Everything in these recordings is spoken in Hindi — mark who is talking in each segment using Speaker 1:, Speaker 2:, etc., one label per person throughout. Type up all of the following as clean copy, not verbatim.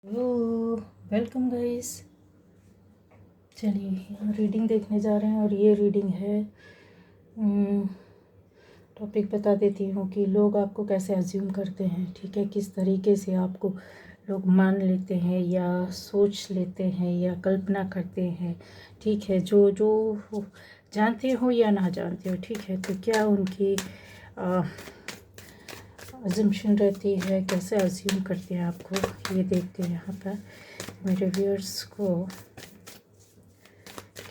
Speaker 1: Hello, welcome guys. चलिए यहाँ रीडिंग देखने जा रहे हैं और ये रीडिंग है। टॉपिक बता देती हूँ कि लोग आपको कैसे अज्यूम करते हैं, ठीक है। किस तरीके से आपको लोग मान लेते हैं या सोच लेते हैं या कल्पना करते हैं, ठीक है। जो जो जानते हो या ना जानते हो, ठीक है। तो क्या उनकी अजम्पशन रहती है, कैसे अज्यूम करते हैं आपको, ये देखते हैं यहाँ पर मेरे व्यूअर्स को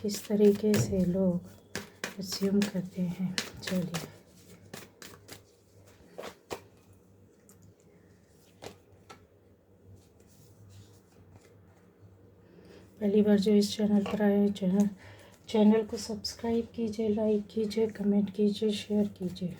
Speaker 1: किस तरीके से लोग अज्यूम करते हैं। चलिए पहली बार जो इस चैनल पर आए चैनल को सब्सक्राइब कीजिए, लाइक कीजिए, कमेंट कीजिए, शेयर कीजिए।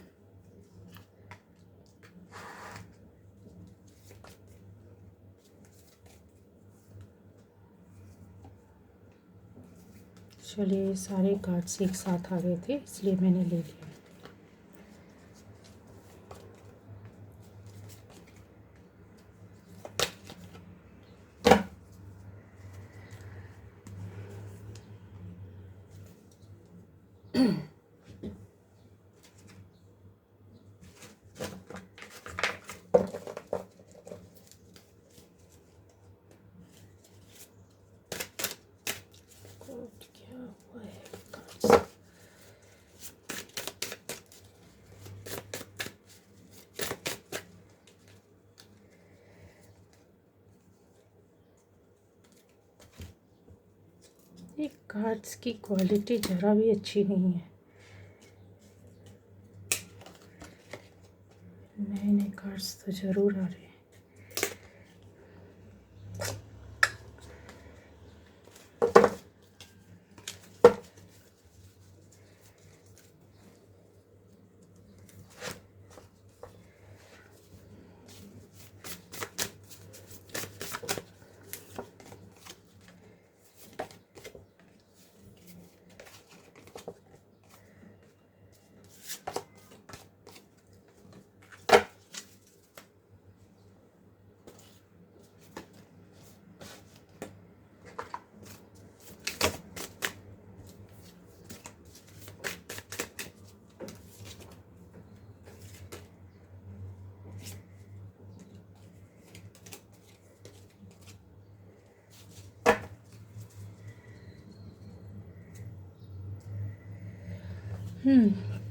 Speaker 1: चलिए सारे कार्ड्स एक साथ आ गए थे इसलिए मैंने ले लिया। क्या हुआ है कार्ड्स? ये कार्ड्स की क्वालिटी ज़रा भी अच्छी नहीं है। नए नए कार्ड्स तो ज़रूर आ रहे हैं।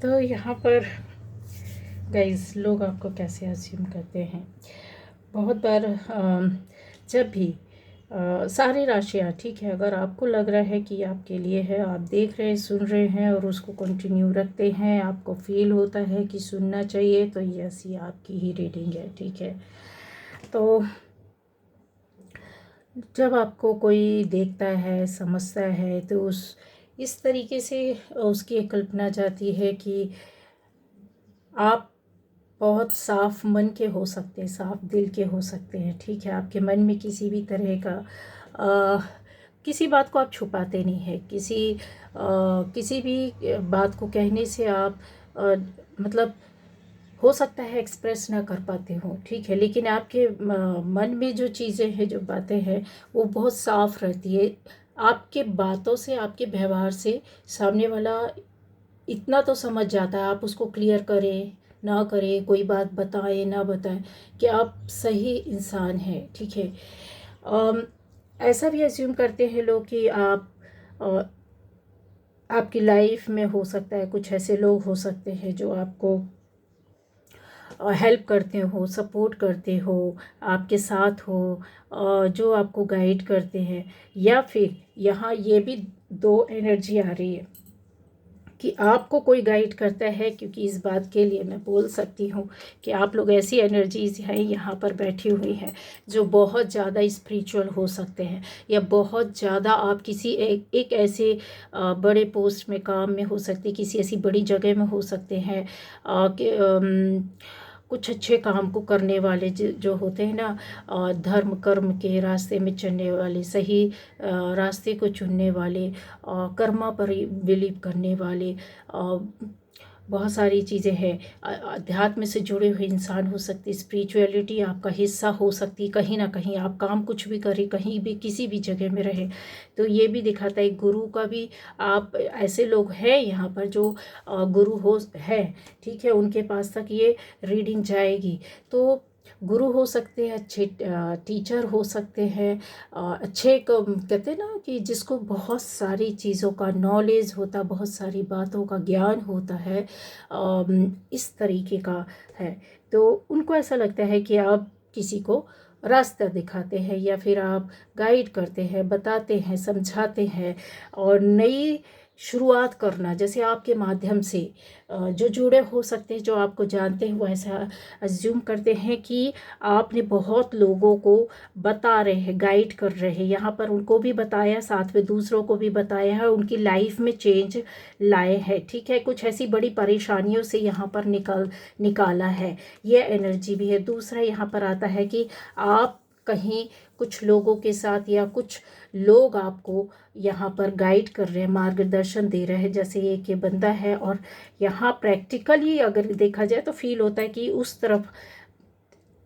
Speaker 1: तो यहाँ पर गाइस लोग आपको कैसे अज्यूम करते हैं। बहुत बार जब भी सारी राशियाँ, ठीक है, अगर आपको लग रहा है कि आपके लिए है, आप देख रहे हैं, सुन रहे हैं और उसको कंटिन्यू रखते हैं, आपको फील होता है कि सुनना चाहिए, तो यस ये आपकी ही रीडिंग है, ठीक है। तो जब आपको कोई देखता है, समझता है, तो इस तरीके से उसकी कल्पना जाती है कि आप बहुत साफ मन के हो सकते हैं, साफ दिल के हो सकते हैं, ठीक है। आपके मन में किसी भी तरह का किसी बात को आप छुपाते नहीं है, किसी भी बात को कहने से आप मतलब हो सकता है एक्सप्रेस ना कर पाते हो, ठीक है। लेकिन आपके मन में जो चीज़ें हैं, जो बातें हैं, वो बहुत साफ रहती है। आपके बातों से, आपके व्यवहार से सामने वाला इतना तो समझ जाता है, आप उसको क्लियर करें ना करें, कोई बात बताएं ना बताएं, कि आप सही इंसान हैं, ठीक है। अम, ऐसा भी अज्यूम करते हैं लोग कि अ, आपकी लाइफ में हो सकता है कुछ ऐसे लोग हो सकते हैं जो आपको हेल्प करते हो, सपोर्ट करते हो, आपके साथ हो, जो आपको गाइड करते हैं। या फिर यहाँ ये भी दो एनर्जी आ रही है कि आपको कोई गाइड करता है, क्योंकि इस बात के लिए मैं बोल सकती हूँ कि आप लोग ऐसी एनर्जीज हैं यहाँ पर बैठी हुई हैं जो बहुत ज़्यादा स्पिरिचुअल हो सकते हैं, या बहुत ज़्यादा आप किसी एक ऐसे बड़े पोस्ट में, काम में हो सकते, किसी ऐसी बड़ी जगह में हो सकते हैं कि कुछ अच्छे काम को करने वाले जो होते हैं ना, धर्म कर्म के रास्ते में चलने वाले, सही रास्ते को चुनने वाले, कर्मा पर बिलीव करने वाले, बहुत सारी चीज़ें हैं। अध्यात्म से जुड़े हुए इंसान हो सकते, स्पिरिचुअलिटी आपका हिस्सा हो सकती, कहीं ना कहीं आप काम कुछ भी करें, कहीं भी किसी भी जगह में रहे, तो ये भी दिखाता है गुरु का भी। आप ऐसे लोग हैं यहाँ पर जो गुरु हो है, ठीक है, उनके पास तक ये रीडिंग जाएगी। तो गुरु हो सकते हैं, अच्छे टीचर हो सकते हैं, अच्छे कहते हैं ना कि जिसको बहुत सारी चीज़ों का नॉलेज होता, बहुत सारी बातों का ज्ञान होता है, इस तरीके का है। तो उनको ऐसा लगता है कि आप किसी को रास्ता दिखाते हैं या फिर आप गाइड करते हैं, बताते हैं, समझाते हैं, और नई शुरुआत करना, जैसे आपके माध्यम से जो जुड़े हो सकते हैं, जो आपको जानते हैं, वो ऐसा अज्यूम करते हैं कि आपने बहुत लोगों को बता रहे हैं, गाइड कर रहे हैं, यहाँ पर उनको भी बताया, साथ में दूसरों को भी बताया है, उनकी लाइफ में चेंज लाए हैं, ठीक है, कुछ ऐसी बड़ी परेशानियों से यहाँ पर निकाला है, ये एनर्जी भी है। दूसरा यहाँ पर आता है कि आप कहीं कुछ लोगों के साथ, या कुछ लोग आपको यहाँ पर गाइड कर रहे हैं, मार्गदर्शन दे रहे हैं, जैसे एक ये बंदा है, और यहाँ प्रैक्टिकली अगर देखा जाए तो फील होता है कि उस तरफ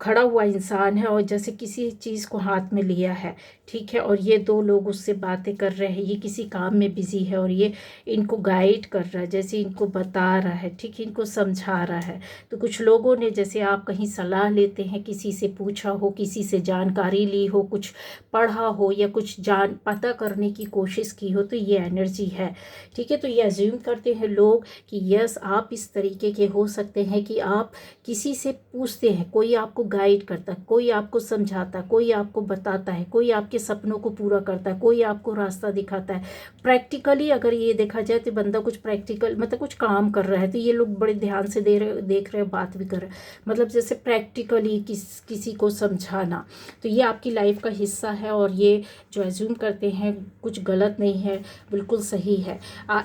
Speaker 1: खड़ा हुआ इंसान है और जैसे किसी चीज़ को हाथ में लिया है, ठीक है, और ये दो लोग उससे बातें कर रहे हैं, ये किसी काम में बिजी है और ये इनको गाइड कर रहा है, जैसे इनको बता रहा है, ठीक है, इनको समझा रहा है। तो कुछ लोगों ने, जैसे आप कहीं सलाह लेते हैं, किसी से पूछा हो, किसी से जानकारी ली हो, कुछ पढ़ा हो, या कुछ जान पता करने की कोशिश की हो, तो ये एनर्जी है, ठीक है। तो ये अज्यूम करते हैं लोग कि यस, आप इस तरीके के हो सकते हैं कि आप किसी से पूछते हैं, कोई आपको गाइड करता है, कोई आपको समझाता है, कोई आपको बताता है, कोई आपके सपनों को पूरा करता है, कोई आपको रास्ता दिखाता है। प्रैक्टिकली अगर ये देखा जाए तो बंदा कुछ प्रैक्टिकल, मतलब कुछ काम कर रहा है, तो ये लोग बड़े ध्यान से देख रहे हैं, बात भी कर रहे हैं, मतलब जैसे प्रैक्टिकली किसी को समझाना। तो ये आपकी लाइफ का हिस्सा है, और ये जो एज्यूम करते हैं कुछ गलत नहीं है, बिल्कुल सही है।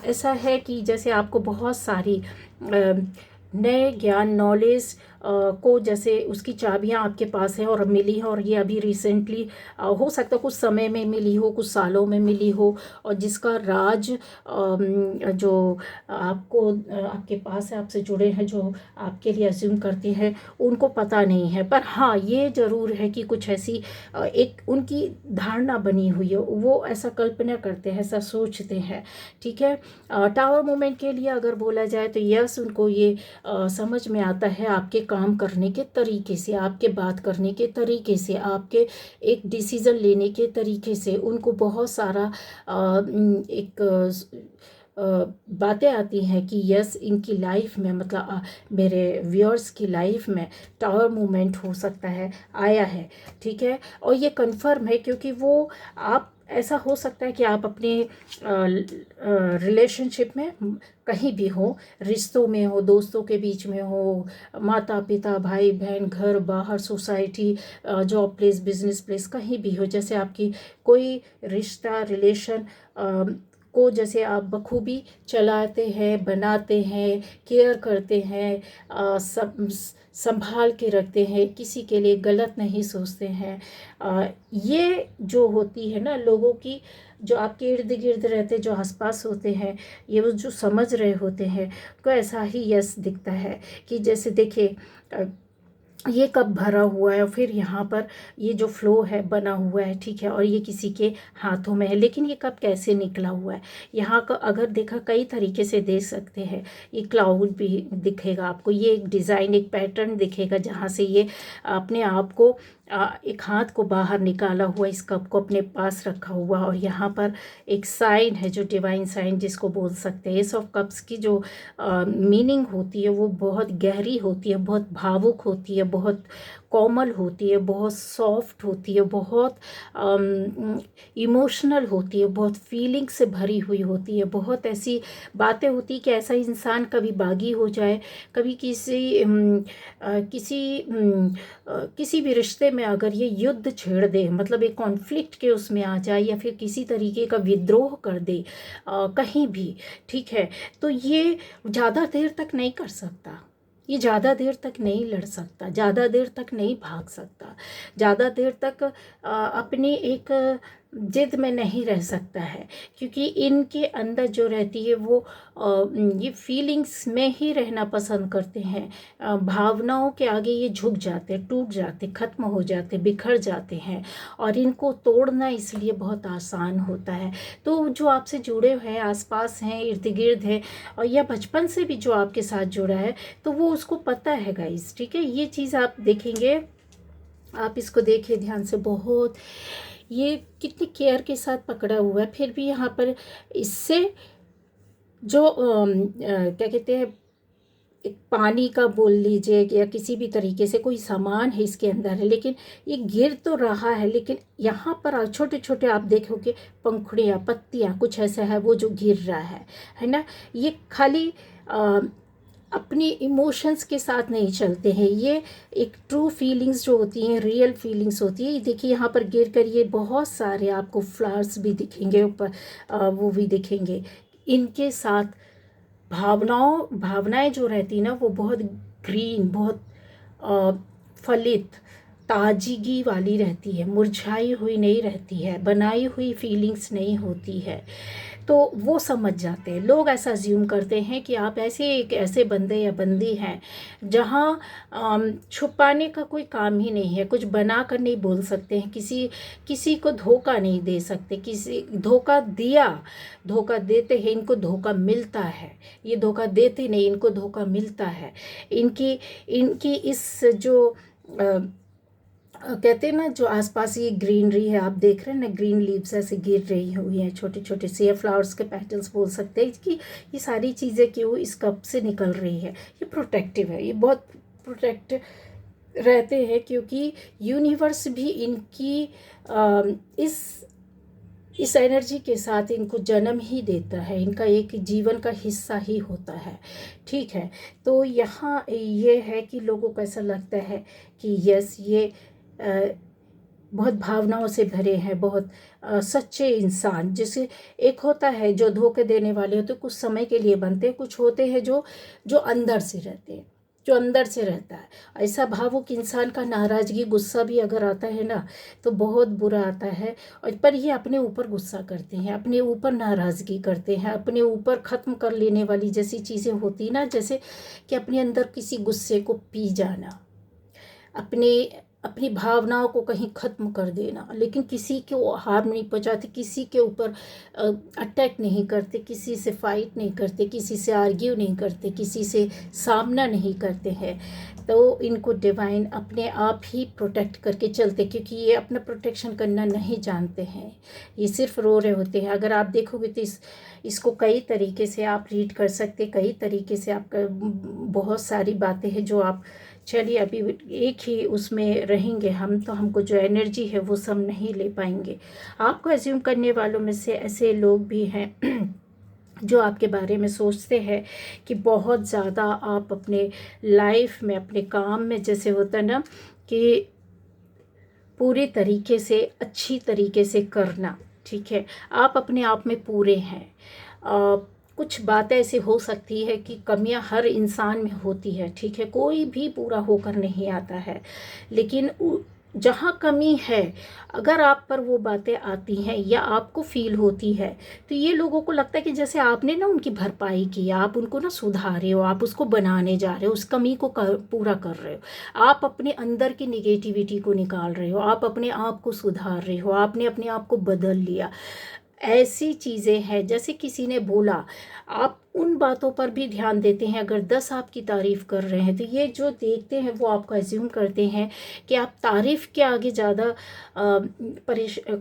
Speaker 1: ऐसा है कि जैसे आपको बहुत सारी नए ज्ञान, नॉलेज को, जैसे उसकी चाबियां आपके पास है और मिली है, और ये अभी रिसेंटली हो सकता है कुछ समय में मिली हो, कुछ सालों में मिली हो, और जिसका राज जो आपको आपके पास है, आपसे जुड़े हैं, जो आपके लिए अज्यूम करते हैं, उनको पता नहीं है। पर हाँ, ये ज़रूर है कि कुछ ऐसी एक उनकी धारणा बनी हुई है, वो ऐसा कल्पना करते हैं, ऐसा सोचते हैं, ठीक है। टावर मोमेंट के लिए अगर बोला जाए तो यस, उनको ये समझ में आता है आपके काम करने के तरीके से, आपके बात करने के तरीके से, आपके एक डिसीज़न लेने के तरीके से, उनको बहुत सारा एक बातें आती हैं कि यस, इनकी लाइफ में, मतलब मेरे व्यूअर्स की लाइफ में टावर मूवमेंट हो सकता है, आया है, ठीक है। और ये कंफर्म है क्योंकि वो आप, ऐसा हो सकता है कि आप अपने रिलेशनशिप में कहीं भी हो, रिश्तों में हो, दोस्तों के बीच में हो, माता पिता, भाई बहन, घर बाहर, society, job place, business place, कहीं भी हो, जैसे आपकी कोई रिश्ता, रिलेशन को जैसे आप बखूबी चलाते हैं, बनाते हैं, केयर करते हैं, सब संभाल के रखते हैं, किसी के लिए गलत नहीं सोचते हैं। ये जो होती है ना लोगों की, जो आपके इर्द गिर्द रहते, जो आसपास होते हैं, ये वो जो समझ रहे होते हैं, को ऐसा ही यस दिखता है कि जैसे देखिए ये कब भरा हुआ है, और फिर यहाँ पर ये जो फ्लो है बना हुआ है, ठीक है, और ये किसी के हाथों में है, लेकिन ये कब कैसे निकला हुआ है, यहाँ का अगर देखा कई तरीके से देख सकते हैं। ये क्लाउड भी दिखेगा आपको, ये एक डिज़ाइन, एक पैटर्न दिखेगा, जहाँ से ये अपने आप को एक हाथ को बाहर निकाला हुआ, इस कप को अपने पास रखा हुआ, और यहाँ पर एक साइन है जो डिवाइन साइन जिसको बोल सकते हैं। एस ऑफ कप्स की जो मीनिंग होती है वो बहुत गहरी होती है, बहुत भावुक होती है, बहुत कोमल होती है, बहुत सॉफ्ट होती है, बहुत इमोशनल होती है, बहुत फीलिंग से भरी हुई होती है। बहुत ऐसी बातें होती है कि ऐसा इंसान कभी बागी हो जाए, कभी किसी भी रिश्ते में अगर ये युद्ध छेड़ दे, मतलब एक कॉन्फ्लिक्ट के उसमें आ जाए, या फिर किसी तरीके का विद्रोह कर दे कहीं भी, ठीक है, तो ये ज़्यादा देर तक नहीं कर सकता, ये ज़्यादा देर तक नहीं लड़ सकता, ज़्यादा देर तक नहीं भाग सकता, ज़्यादा देर तक अपने एक जिद में नहीं रह सकता है, क्योंकि इनके अंदर जो रहती है वो ये फीलिंग्स में ही रहना पसंद करते हैं। भावनाओं के आगे ये झुक जाते, टूट जाते, ख़त्म हो जाते, बिखर जाते हैं, और इनको तोड़ना इसलिए बहुत आसान होता है। तो जो आपसे जुड़े हुए हैं, आसपास हैं, इर्द गिर्द हैं, और या बचपन से भी जो आपके साथ जुड़ा है, तो वो उसको पता है गाइस, ठीक है। ये चीज़ आप देखेंगे, आप इसको देखिए ध्यान से। बहुत ये कितनी केयर के साथ पकड़ा हुआ है, फिर भी यहाँ पर इससे जो क्या कहते हैं, एक पानी का बोल लीजिए या किसी भी तरीके से कोई सामान है इसके अंदर है, लेकिन ये गिर तो रहा है, लेकिन यहाँ पर छोटे छोटे आप देखोगे पंखुड़ियाँ, पत्तियाँ, कुछ ऐसा है वो जो गिर रहा है ना। ये खाली अपनी इमोशंस के साथ नहीं चलते हैं, ये एक ट्रू फीलिंग्स जो होती हैं, रियल फीलिंग्स होती है। देखिए यहाँ पर गिर कर ये बहुत सारे आपको फ्लावर्स भी दिखेंगे ऊपर, वो भी दिखेंगे। इनके साथ भावनाएं जो रहती ना, वो बहुत ग्रीन, बहुत फलित, ताजगी वाली रहती है, मुरझाई हुई नहीं रहती है, बनाई हुई फीलिंग्स नहीं होती है। तो वो समझ जाते हैं। लोग ऐसा अज्यूम करते हैं कि आप एक ऐसे बंदे या बंदी हैं जहाँ छुपाने का कोई काम ही नहीं है, कुछ बना कर नहीं बोल सकते हैं, किसी को धोखा नहीं दे सकते, किसी धोखा देते हैं, इनको धोखा मिलता है। ये धोखा देते नहीं, इनको धोखा मिलता है। इनकी इस जो कहते हैं ना, जो आसपास ये ग्रीनरी है, आप देख रहे हैं ना, ग्रीन लीव्स ऐसे गिर रही हुई हैं, छोटे छोटे से फ्लावर्स के पेटल्स बोल सकते हैं कि ये सारी चीज़ें क्यों इस कप से निकल रही है। ये प्रोटेक्टिव है, ये बहुत प्रोटेक्ट रहते हैं, क्योंकि यूनिवर्स भी इनकी इस एनर्जी के साथ इनको जन्म ही देता है, इनका एक जीवन का हिस्सा ही होता है, ठीक है। तो यहाँ ये है कि लोगों को ऐसा लगता है कि यस, ये बहुत भावनाओं से भरे हैं, बहुत सच्चे इंसान। जैसे एक होता है जो धोखे देने वाले होते, कुछ समय के लिए बनते हैं, कुछ होते हैं जो अंदर से रहते हैं, जो अंदर से रहता है। ऐसा भावुक इंसान का नाराज़गी, गुस्सा भी अगर आता है ना, तो बहुत बुरा आता है। और पर ये अपने ऊपर गुस्सा करते हैं, अपने ऊपर नाराज़गी करते हैं, अपने ऊपर ख़त्म कर लेने वाली जैसी चीज़ें होती ना, जैसे कि अपने अंदर किसी गुस्से को पी जाना, अपनी भावनाओं को कहीं ख़त्म कर देना, लेकिन किसी को हार्म नहीं पहुंचाते, किसी के ऊपर अटैक नहीं करते, किसी से फाइट नहीं करते, किसी से आर्ग्यू नहीं करते, किसी से सामना नहीं करते हैं। तो इनको डिवाइन अपने आप ही प्रोटेक्ट करके चलते, क्योंकि ये अपना प्रोटेक्शन करना नहीं जानते हैं, ये सिर्फ रो रहे होते हैं। अगर आप देखोगे तो इसको कई तरीके से आप रीड कर सकते, कई तरीके से आप बहुत सारी बातें हैं जो आप, चलिए अभी एक ही उसमें रहेंगे हम, तो हमको जो एनर्जी है वो सब नहीं ले पाएंगे। आपको एज्यूम करने वालों में से ऐसे लोग भी हैं जो आपके बारे में सोचते हैं कि बहुत ज़्यादा आप अपने लाइफ में, अपने काम में, जैसे होता है ना कि पूरे तरीके से, अच्छी तरीके से करना, ठीक है, आप अपने आप में पूरे हैं। कुछ बातें ऐसी हो सकती है कि कमियां हर इंसान में होती है, ठीक है, कोई भी पूरा होकर नहीं आता है, लेकिन जहाँ कमी है, अगर आप पर वो बातें आती हैं या आपको फील होती है, तो ये लोगों को लगता है कि जैसे आपने ना उनकी भरपाई की, आप उनको ना सुधारे हो, आप उसको बनाने जा रहे हो, उस कमी को पूरा कर रहे हो, आप अपने अंदर की निगेटिविटी को निकाल रहे हो, आप अपने आप को सुधार रहे हो, आपने अपने आप को बदल लिया। ऐसी चीज़ें हैं, जैसे किसी ने बोला, आप उन बातों पर भी ध्यान देते हैं। अगर 10 आपकी तारीफ़ कर रहे हैं, तो ये जो देखते हैं वो आपको एज्यूम करते हैं कि आप तारीफ़ के आगे ज़्यादा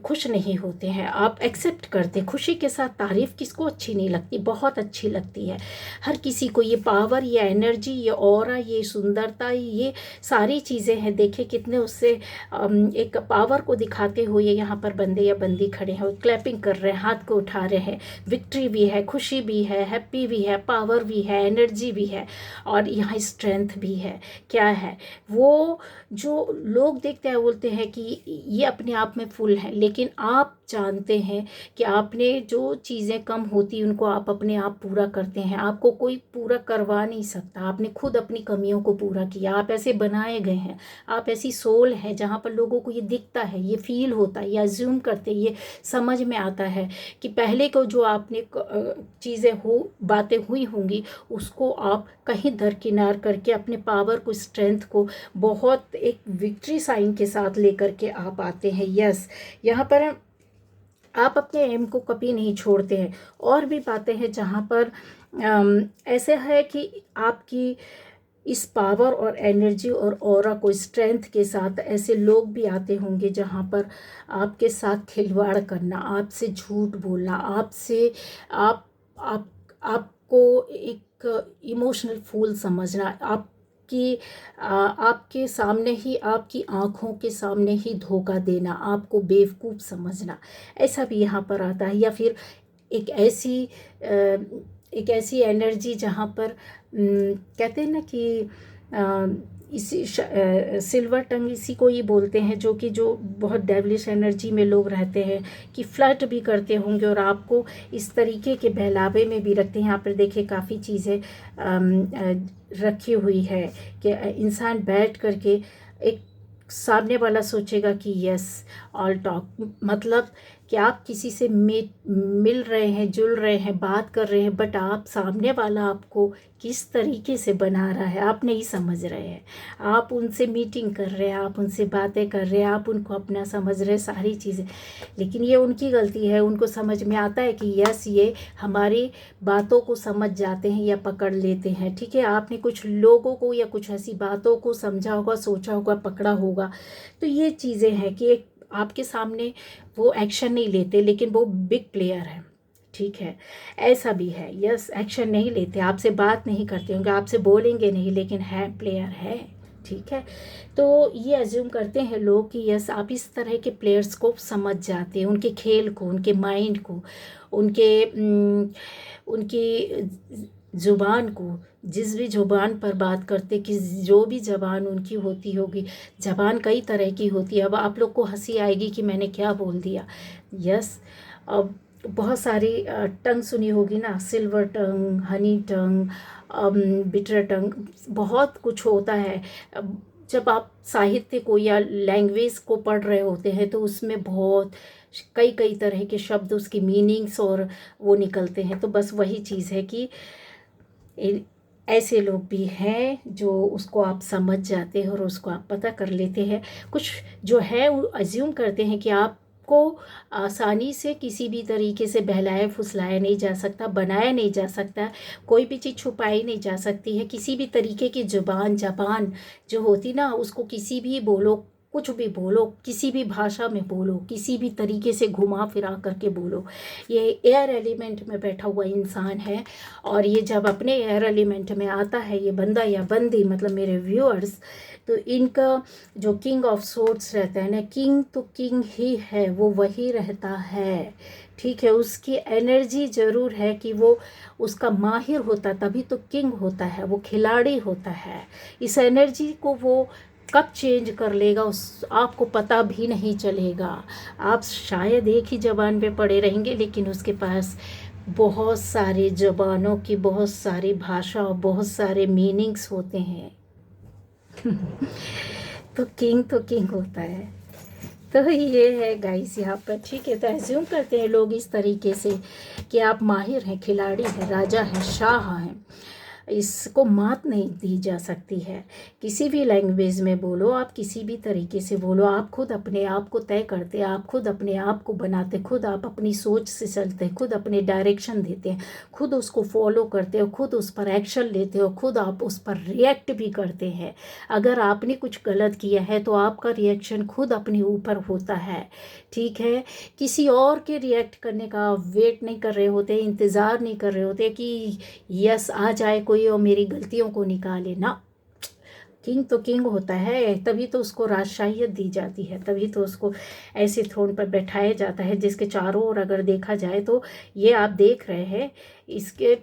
Speaker 1: खुश नहीं होते हैं, आप एक्सेप्ट करते हैं। खुशी के साथ तारीफ़ किसको अच्छी नहीं लगती, बहुत अच्छी लगती है हर किसी को। ये पावर, ये एनर्जी, ये ऑरा, ये सुंदरता, ये सारी चीज़ें हैं। देखिए कितने उससे एक पावर को दिखाते हुए यहाँ पर बंदे या बंदी खड़े हैं, क्लैपिंग कर रहे हैं, हाथ को उठा रहे हैं, विक्ट्री भी है, खुशी भी है, हैप्पी ब्यूटी भी है, पावर भी है, एनर्जी भी है और यहाँ स्ट्रेंथ भी है। क्या है वो, जो लोग देखते हैं बोलते हैं कि ये अपने आप में फुल है, लेकिन आप जानते हैं कि आपने जो चीज़ें कम होती उनको आप अपने आप पूरा करते हैं। आपको कोई पूरा करवा नहीं सकता, आपने खुद अपनी कमियों को पूरा किया। आप ऐसे बनाए गए हैं, आप ऐसी सोल है जहाँ पर लोगों को ये दिखता है, ये फील होता है, ये अज्यूम करते, ये समझ में आता है कि पहले को जो आपने चीज़ें बातें हुई होंगी उसको आप कहीं दरकिनार करके अपने पावर को, स्ट्रेंथ को बहुत एक विक्ट्री साइन के साथ लेकर के आप आते हैं। यस, यहाँ पर आप अपने एम को कभी नहीं छोड़ते हैं। और भी बातें हैं जहाँ पर ऐसे है कि आपकी इस पावर और एनर्जी और ऑरा को स्ट्रेंथ के साथ ऐसे लोग भी आते होंगे जहाँ पर आपके साथ खिलवाड़ करना, आपसे झूठ बोलना, आपसे आप आपको एक इमोशनल फूल समझना, आपके सामने ही, आपकी आँखों के सामने ही धोखा देना, आपको बेवकूफ़ समझना, ऐसा भी यहाँ पर आता है। या फिर एक ऐसी एक ऐसी एनर्जी जहाँ पर कहते हैं ना कि इसी सिल्वर टंग इसी को ही बोलते हैं, जो बहुत डेविलिश एनर्जी में लोग रहते हैं, कि फ्लर्ट भी करते होंगे और आपको इस तरीके के बहलावे में भी रखते हैं। यहाँ पर देखिए काफ़ी चीज़ें रखी हुई है कि इंसान बैठ करके, एक सामने वाला सोचेगा कि यस ऑल टॉक, मतलब कि आप किसी से मिल रहे हैं, जुल रहे हैं, बात कर रहे हैं, बट आप सामने वाला आपको किस तरीके से बना रहा है आप नहीं समझ रहे हैं। आप उनसे मीटिंग कर रहे हैं, आप उनसे बातें कर रहे हैं, आप उनको अपना समझ रहे हैं सारी चीज़ें, लेकिन ये उनकी गलती है। उनको समझ में आता है कि यस ये हमारी बातों को समझ जाते हैं या पकड़ लेते हैं। ठीक है, आपने कुछ लोगों को या कुछ ऐसी बातों को समझा होगा, सोचा होगा, पकड़ा होगा। तो ये चीज़ें हैं कि एक आपके सामने वो एक्शन नहीं लेते, लेकिन वो बिग प्लेयर है। ठीक है, ऐसा भी है। यस, एक्शन नहीं लेते, आपसे बात नहीं करते होंगे, आपसे बोलेंगे नहीं, लेकिन है प्लेयर है। ठीक है, तो ये अज्यूम करते हैं लोग कि यस आप इस तरह के प्लेयर्स को समझ जाते हैं, उनके खेल को, उनके माइंड को, उनकी ज़ुबान को, जिस भी ज़ुबान पर बात करते, कि जो भी ज़बान उनकी होती होगी। ज़बान कई तरह की होती है। अब आप लोग को हंसी आएगी कि मैंने क्या बोल दिया। यस, अब बहुत सारी टंग सुनी होगी ना, सिल्वर टंग, हनी टंग, बिटर टंग, बहुत कुछ होता है। जब आप साहित्य को या लैंग्वेज को पढ़ रहे होते हैं तो उसमें बहुत कई कई तरह के शब्द, उसकी मीनिंग्स और वो निकलते हैं। तो बस वही चीज़ है कि ऐसे लोग भी हैं जो उसको आप समझ जाते हैं और उसको आप पता कर लेते हैं। कुछ जो है वो अज्यूम करते हैं कि आपको आसानी से किसी भी तरीके से बहलाया फुसलाया नहीं जा सकता, बनाया नहीं जा सकता, कोई भी चीज़ छुपाई नहीं जा सकती है। किसी भी तरीके की ज़बान जो होती ना, उसको किसी भी बोलो, कुछ भी बोलो, किसी भी भाषा में बोलो, किसी भी तरीके से घुमा फिरा करके बोलो। ये एयर एलिमेंट में बैठा हुआ इंसान है और ये जब अपने एयर एलिमेंट में आता है, ये बंदा या बंदी, मतलब मेरे व्यूअर्स, तो इनका जो किंग ऑफ सोर्ड्स रहता है ना, किंग तो किंग ही है, वो वही रहता है। ठीक है, उसकी एनर्जी ज़रूर है कि वो उसका माहिर होता तभी तो किंग होता है, वो खिलाड़ी होता है। इस एनर्जी को वो कब चेंज कर लेगा उस आपको पता भी नहीं चलेगा। आप शायद एक ही ज़बान पे पड़े रहेंगे, लेकिन उसके पास बहुत सारी ज़बानों की बहुत सारी भाषा और बहुत सारे मीनिंग्स होते हैं। तो किंग होता है। तो ये है गाइस यहाँ पर। ठीक है, तो एज्यूम करते हैं लोग इस तरीके से कि आप माहिर हैं, खिलाड़ी हैं, राजा हैं, शाह हैं, इसको मात नहीं दी जा सकती है। किसी भी लैंग्वेज में बोलो, आप किसी भी तरीके से बोलो, आप खुद अपने आप को तय करते, आप खुद अपने आप को बनाते, खुद आप अपनी सोच से चलते, खुद अपने डायरेक्शन देते हैं, खुद उसको फॉलो करते हो, खुद उस पर एक्शन लेते हो, खुद आप उस पर रिएक्ट भी करते हैं। अगर आपने कुछ गलत किया है तो आपका रिएक्शन खुद अपने ऊपर होता है। ठीक है, किसी और के रिएक्ट करने का वेट नहीं कर रहे होते, इंतज़ार नहीं कर रहे होते कि यस आ जाए कोई और मेरी गलतियों को निकाले ना। किंग तो किंग होता है, तभी तो उसको राजशाहियत दी जाती है, तभी तो उसको ऐसे थ्रोन पर बैठाया जाता है जिसके चारों ओर अगर देखा जाए तो ये आप देख रहे हैं इसके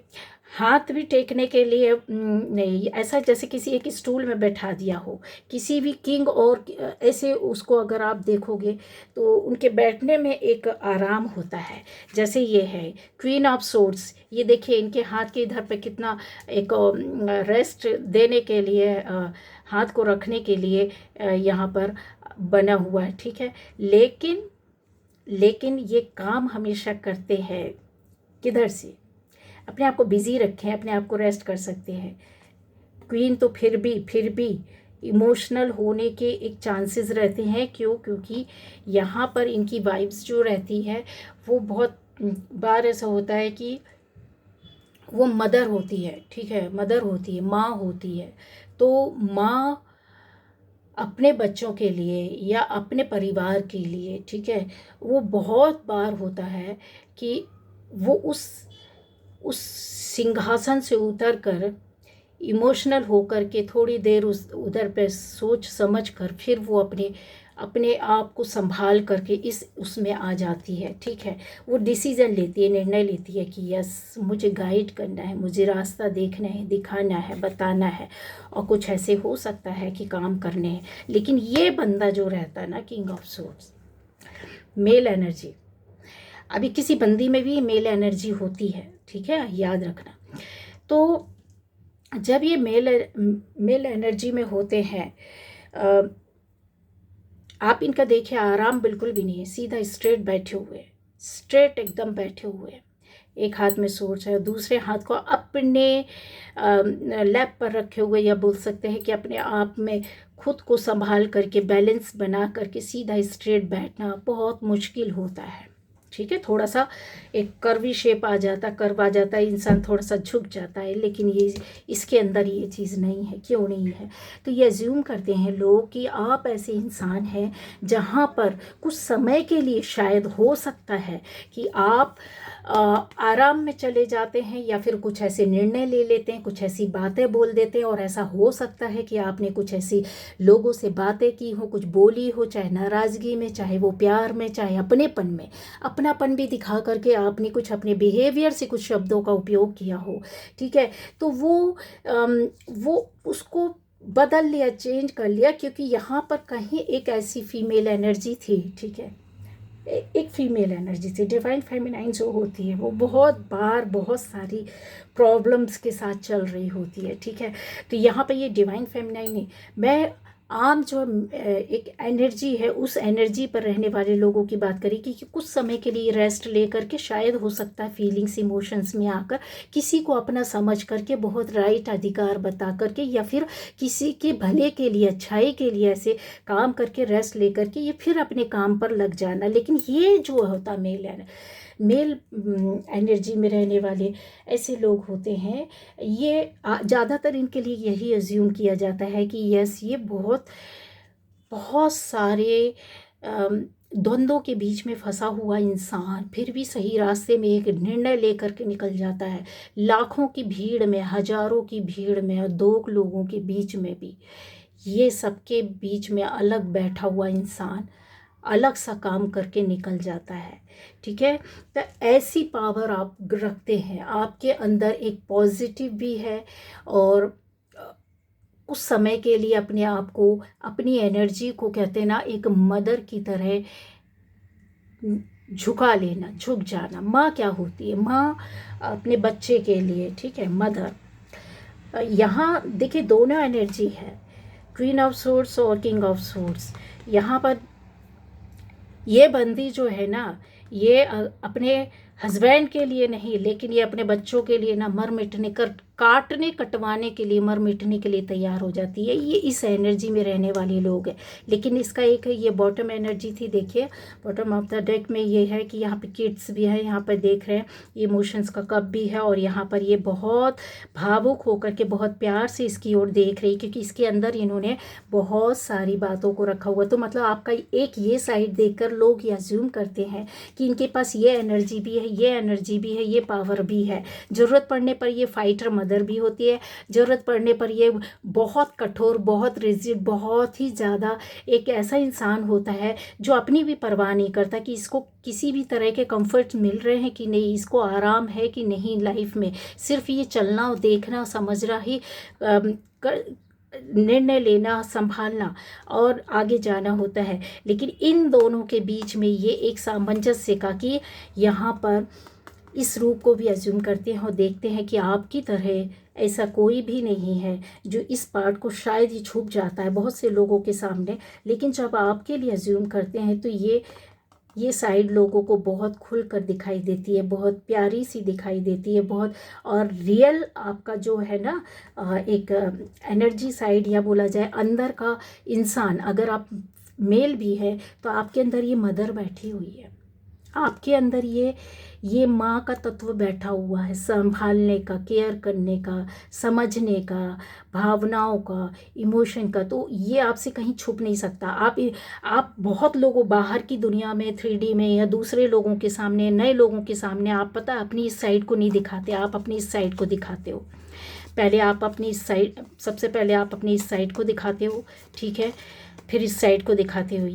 Speaker 1: हाथ भी टेकने के लिए नहीं, ऐसा जैसे किसी एक स्टूल में बैठा दिया हो। किसी भी किंग और ऐसे उसको अगर आप देखोगे तो उनके बैठने में एक आराम होता है। जैसे ये है क्वीन ऑफ सोर्ड्स, ये देखिए इनके हाथ के इधर पे कितना एक रेस्ट देने के लिए, हाथ को रखने के लिए यहाँ पर बना हुआ है, ठीक है। लेकिन लेकिन ये काम हमेशा करते हैं किधर से, अपने आप को बिजी रखें, अपने आप को रेस्ट कर सकते हैं। क्वीन तो फिर भी इमोशनल होने के एक चांसेस रहते हैं। क्यों? क्योंकि यहाँ पर इनकी वाइब्स जो रहती है वो बहुत बार ऐसा होता है कि वो मदर होती है, ठीक है, मदर होती है, माँ होती है। तो माँ अपने बच्चों के लिए या अपने परिवार के लिए, ठीक है, वो बहुत बार होता है कि वो उस सिंहासन से उतर कर इमोशनल होकर के थोड़ी देर उस उधर पे सोच समझ कर फिर वो अपने अपने आप को संभाल करके इस उसमें आ जाती है, ठीक है। वो डिसीज़न लेती है, निर्णय लेती है कि यस मुझे गाइड करना है, मुझे रास्ता देखना है, दिखाना है, बताना है, और कुछ ऐसे हो सकता है कि काम करने हैं। लेकिन ये बंदा जो रहता है ना, king of swords, mail energy, अभी किसी बंदी में भी मेल एनर्जी होती है, ठीक है, याद रखना। तो जब ये मेल एनर्जी में होते हैं, आप इनका देखिए आराम बिल्कुल भी नहीं है, सीधा स्ट्रेट बैठे हुए, स्ट्रेट एकदम बैठे हुए। एक हाथ में सोर्स है, दूसरे हाथ को अपने लैप पर रखे हुए, या बोल सकते हैं कि अपने आप में खुद को संभाल करके बैलेंस बना करके सीधा स्ट्रेट बैठना बहुत मुश्किल होता है, ठीक है। थोड़ा सा एक कर्वी शेप आ जाता, कर्व आ जाता है, इंसान थोड़ा सा झुक जाता है, लेकिन ये इसके अंदर ये चीज़ नहीं है। क्यों नहीं है? तो ये अज्यूम करते हैं लोग कि आप ऐसे इंसान हैं जहाँ पर कुछ समय के लिए शायद हो सकता है कि आप आराम में चले जाते हैं, या फिर कुछ ऐसे निर्णय ले लेते हैं, कुछ ऐसी बातें बोल देते हैं, और ऐसा हो सकता है कि आपने कुछ ऐसी लोगों से बातें की हो, कुछ बोली हो, चाहे नाराज़गी में, चाहे वो प्यार में, चाहे अपनेपन में, अपनापन भी दिखा करके आपने कुछ अपने बिहेवियर से कुछ शब्दों का उपयोग किया हो, ठीक है। तो वो उसको बदल लिया, चेंज कर लिया, क्योंकि यहाँ पर कहीं एक ऐसी फीमेल एनर्जी थी, ठीक है, एक फीमेल एनर्जी थी। डिवाइन फेमिनाइन जो होती है वो बहुत बार बहुत सारी प्रॉब्लम्स के साथ चल रही होती है, ठीक है। तो यहाँ पे ये डिवाइन फेमिनाइन है। मैं आम जो एक एनर्जी है उस एनर्जी पर रहने वाले लोगों की बात करें कि कुछ समय के लिए रेस्ट लेकर के शायद हो सकता है फीलिंग्स इमोशंस में आकर किसी को अपना समझ करके बहुत राइट अधिकार बता करके, या फिर किसी के भले के लिए, अच्छाई के लिए ऐसे काम करके रेस्ट लेकर के ये फिर अपने काम पर लग जाना। लेकिन ये जो होता मेल एनर्जी में रहने वाले ऐसे लोग होते हैं, ये ज़्यादातर इनके लिए यही अज्यूम किया जाता है कि यस ये बहुत बहुत सारे द्वंद्वों के बीच में फंसा हुआ इंसान फिर भी सही रास्ते में एक निर्णय लेकर के निकल जाता है। लाखों की भीड़ में, हजारों की भीड़ में, और दो लोगों के बीच में भी, ये सबके बीच में अलग बैठा हुआ इंसान अलग सा काम करके निकल जाता है, ठीक है। तो ऐसी पावर आप रखते हैं, आपके अंदर एक पॉजिटिव भी है, और कुछ समय के लिए अपने आप को, अपनी एनर्जी को, कहते हैं ना, एक मदर की तरह झुका लेना, झुक जाना। माँ क्या होती है? माँ अपने बच्चे के लिए, ठीक है, मदर। यहाँ देखिए दोनों एनर्जी है, क्वीन ऑफ सोर्ड्स और किंग ऑफ सोर्ड्स। यहाँ पर ये बंदी जो है ना, ये अपने हस्बैंड के लिए नहीं, लेकिन ये अपने बच्चों के लिए ना मर मिटने कर, काटने कटवाने के लिए, मर मिटने के लिए तैयार हो जाती है। ये इस एनर्जी में रहने वाले लोग हैं। लेकिन इसका एक है, ये बॉटम एनर्जी थी, देखिए बॉटम ऑफ द डेक में ये है कि यहाँ पे किड्स भी है, यहाँ पर देख रहे हैं इमोशंस का कप भी है, और यहाँ पर ये बहुत भावुक होकर के बहुत प्यार से इसकी ओर देख रही, क्योंकि इसके अंदर इन्होंने बहुत सारी बातों को रखा हुआ। तो मतलब आपका एक ये साइड देखकर लोग ये अज्यूम करते हैं कि इनके पास ये एनर्जी भी है, ये एनर्जी भी है, ये पावर भी है। ज़रूरत पड़ने पर ये फाइटर मदर भी होती है, ज़रूरत पड़ने पर ये बहुत कठोर, बहुत रिजिड, बहुत ही ज़्यादा एक ऐसा इंसान होता है जो अपनी भी परवाह नहीं करता कि इसको किसी भी तरह के कंफर्ट मिल रहे हैं कि नहीं, इसको आराम है कि नहीं लाइफ में। सिर्फ ये चलना और देखना समझना ही निर्णय लेना, संभालना और आगे जाना होता है। लेकिन इन दोनों के बीच में ये एक सामंजस्य का कि यहाँ पर इस रूप को भी अज्यूम करते हैं और देखते हैं कि आपकी तरह ऐसा कोई भी नहीं है जो इस पार्ट को शायद ही छुप जाता है बहुत से लोगों के सामने। लेकिन जब आपके लिए अज्यूम करते हैं तो ये साइड लोगों को बहुत खुल कर दिखाई देती है, बहुत प्यारी सी दिखाई देती है, बहुत। और रियल आपका जो है ना एक एनर्जी साइड या बोला जाए अंदर का इंसान, अगर आप मेल भी है तो आपके अंदर ये मदर बैठी हुई है, आपके अंदर ये माँ का तत्व बैठा हुआ है, संभालने का, केयर करने का, समझने का, भावनाओं का, इमोशन का। तो ये आपसे कहीं छुप नहीं सकता। आप बहुत लोगों बाहर की दुनिया में 3D में या दूसरे लोगों के सामने, नए लोगों के सामने आप पता अपनी इस साइड को नहीं दिखाते, आप अपनी इस साइड को दिखाते हो। पहले आप अपनी इस साइड, सबसे पहले आप अपनी इस साइड को दिखाते हो, ठीक है, फिर इस साइड को दिखाते हो।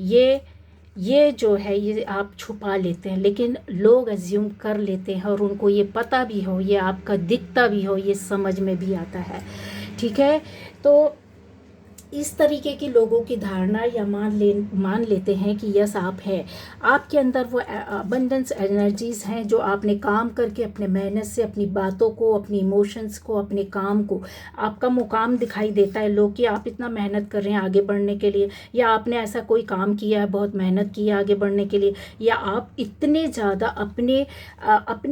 Speaker 1: ये जो है ये आप छुपा लेते हैं, लेकिन लोग अज्यूम कर लेते हैं और उनको ये पता भी हो, ये आपका दिखता भी हो, ये समझ में भी आता है, ठीक है। तो इस तरीके की लोगों की धारणा या मान लेते हैं कि यस आप है, आपके अंदर वो अबंडेंस एनर्जीज हैं जो आपने काम करके अपने मेहनत से अपनी बातों को, अपनी इमोशंस को, अपने काम को, आपका मुकाम दिखाई देता है लोग कि आप इतना मेहनत कर रहे हैं आगे बढ़ने के लिए, या आपने ऐसा कोई काम किया है, बहुत मेहनत की है आगे बढ़ने के लिए, या आप इतने ज़्यादा अपने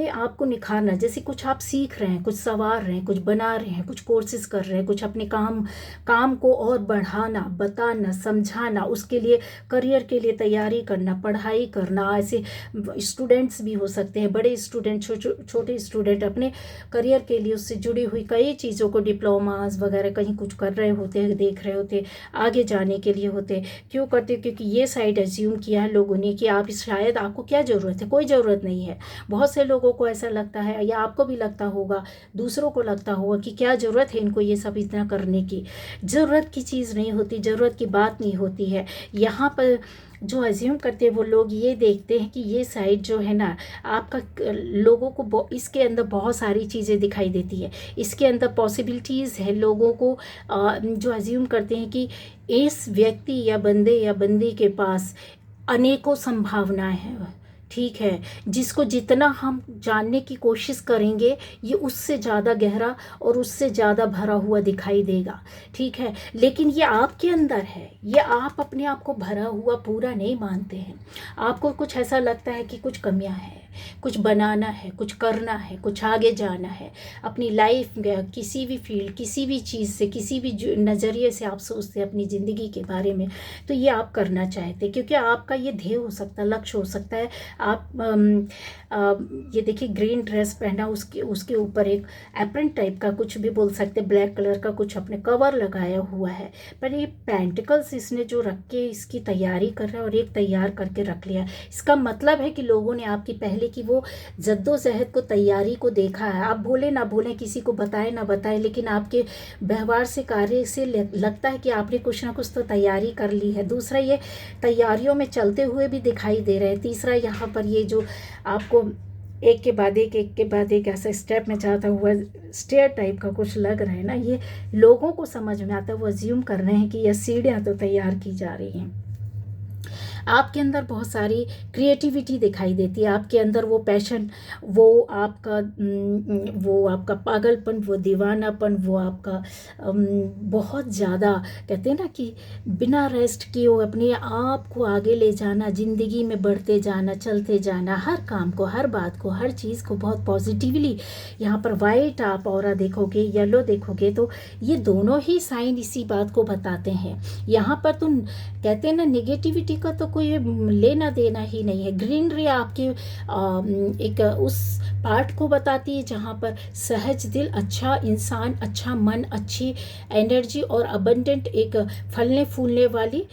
Speaker 1: आप को निखारना, जैसे कुछ आप सीख रहे हैं, कुछ संवार रहे हैं, कुछ बना रहे हैं, कुछ कोर्सेज कर रहे हैं, कुछ अपने काम को और बढ़ाना, बताना, समझाना, उसके लिए करियर के लिए तैयारी करना, पढ़ाई करना। ऐसे स्टूडेंट्स भी हो सकते हैं, बड़े स्टूडेंट, छोटे स्टूडेंट अपने करियर के लिए उससे जुड़ी हुई कई चीज़ों को, डिप्लोमास वगैरह कहीं कुछ कर रहे होते हैं, देख रहे होते, आगे जाने के लिए होते। क्यों करते? क्योंकि ये साइड एज्यूम किया है लोगों ने कि आप शायद, आपको क्या ज़रूरत है, कोई ज़रूरत नहीं है। बहुत से लोगों को ऐसा लगता है, या आपको भी लगता होगा, दूसरों को लगता होगा कि क्या ज़रूरत है इनको ये सब इतना करने की। ज़रूरत की चीज़ नहीं होती, ज़रूरत की बात नहीं होती है। यहाँ पर जो अज्यूम करते हैं वो लोग ये देखते हैं कि ये साइड जो है ना आपका, लोगों को इसके अंदर बहुत सारी चीज़ें दिखाई देती है, इसके अंदर पॉसिबिलिटीज़ है। लोगों को जो अज्यूम करते हैं कि इस व्यक्ति या बंदे या बंदी के पास अनेकों संभावनाएं हैं, ठीक है, जिसको जितना हम जानने की कोशिश करेंगे ये उससे ज़्यादा गहरा और उससे ज़्यादा भरा हुआ दिखाई देगा, ठीक है। लेकिन ये आपके अंदर है, ये आप अपने आप को भरा हुआ पूरा नहीं मानते हैं। आपको कुछ ऐसा लगता है कि कुछ कमियां हैं, कुछ बनाना है, कुछ करना है, कुछ आगे जाना है अपनी लाइफ में, किसी भी फील्ड, किसी भी चीज़ से, किसी भी नज़रिए से आप सोचते हैं अपनी ज़िंदगी के बारे में, तो ये आप करना चाहते हैं क्योंकि आपका ये ध्येय हो सकता है, लक्ष्य हो सकता है। आप ये देखिए ग्रीन ड्रेस पहना, उसके ऊपर एक एप्रन टाइप का कुछ भी बोल सकते, ब्लैक कलर का कुछ अपने कवर लगाया हुआ है, पर ये पेंटिकल्स इसने जो रख के इसकी तैयारी कर रहा है और एक तैयार करके रख लिया। इसका मतलब है कि लोगों ने आपकी पहले की वो जद्दोजहद को, तैयारी को देखा है। आप भूले ना भूलें, किसी को बताए ना बताए, लेकिन आपके व्यवहार से, कार्य से लगता है कि आपने कुछ ना कुछ तो तैयारी कर ली है। दूसरा, ये तैयारियों में चलते हुए भी दिखाई दे रहे हैं। तीसरा, यहाँ पर ये जो आपको एक के बाद एक ऐसा स्टेप में जाता हुआ स्टेयर टाइप का कुछ लग रहा है ना, ये लोगों को समझ में आता है। वो अज्यूम कर रहे हैं कि ये सीढ़ियाँ तो तैयार की जा रही हैं। आपके अंदर बहुत सारी क्रिएटिविटी दिखाई देती है, आपके अंदर वो पैशन, वो आपका पागलपन, वो दीवानापन, वो आपका बहुत ज़्यादा, कहते हैं ना कि बिना रेस्ट किए वो अपने आप को आगे ले जाना, ज़िंदगी में बढ़ते जाना, चलते जाना, हर काम को, हर बात को, हर चीज़ को बहुत पॉजिटिवली। यहाँ पर वाइट आप ऑरा देखोगे, येलो देखोगे, तो ये दोनों ही साइन इसी बात को बताते हैं। यहाँ पर तो कहते हैं ना, नेगेटिविटी का तो कोई लेना देना ही नहीं है। ग्रीनरी आपके एक उस आर्ट को बताती है, जहाँ पर सहज दिल, अच्छा इंसान, अच्छा मन, अच्छी एनर्जी और अबंडेंट एक फलने फूलने वाली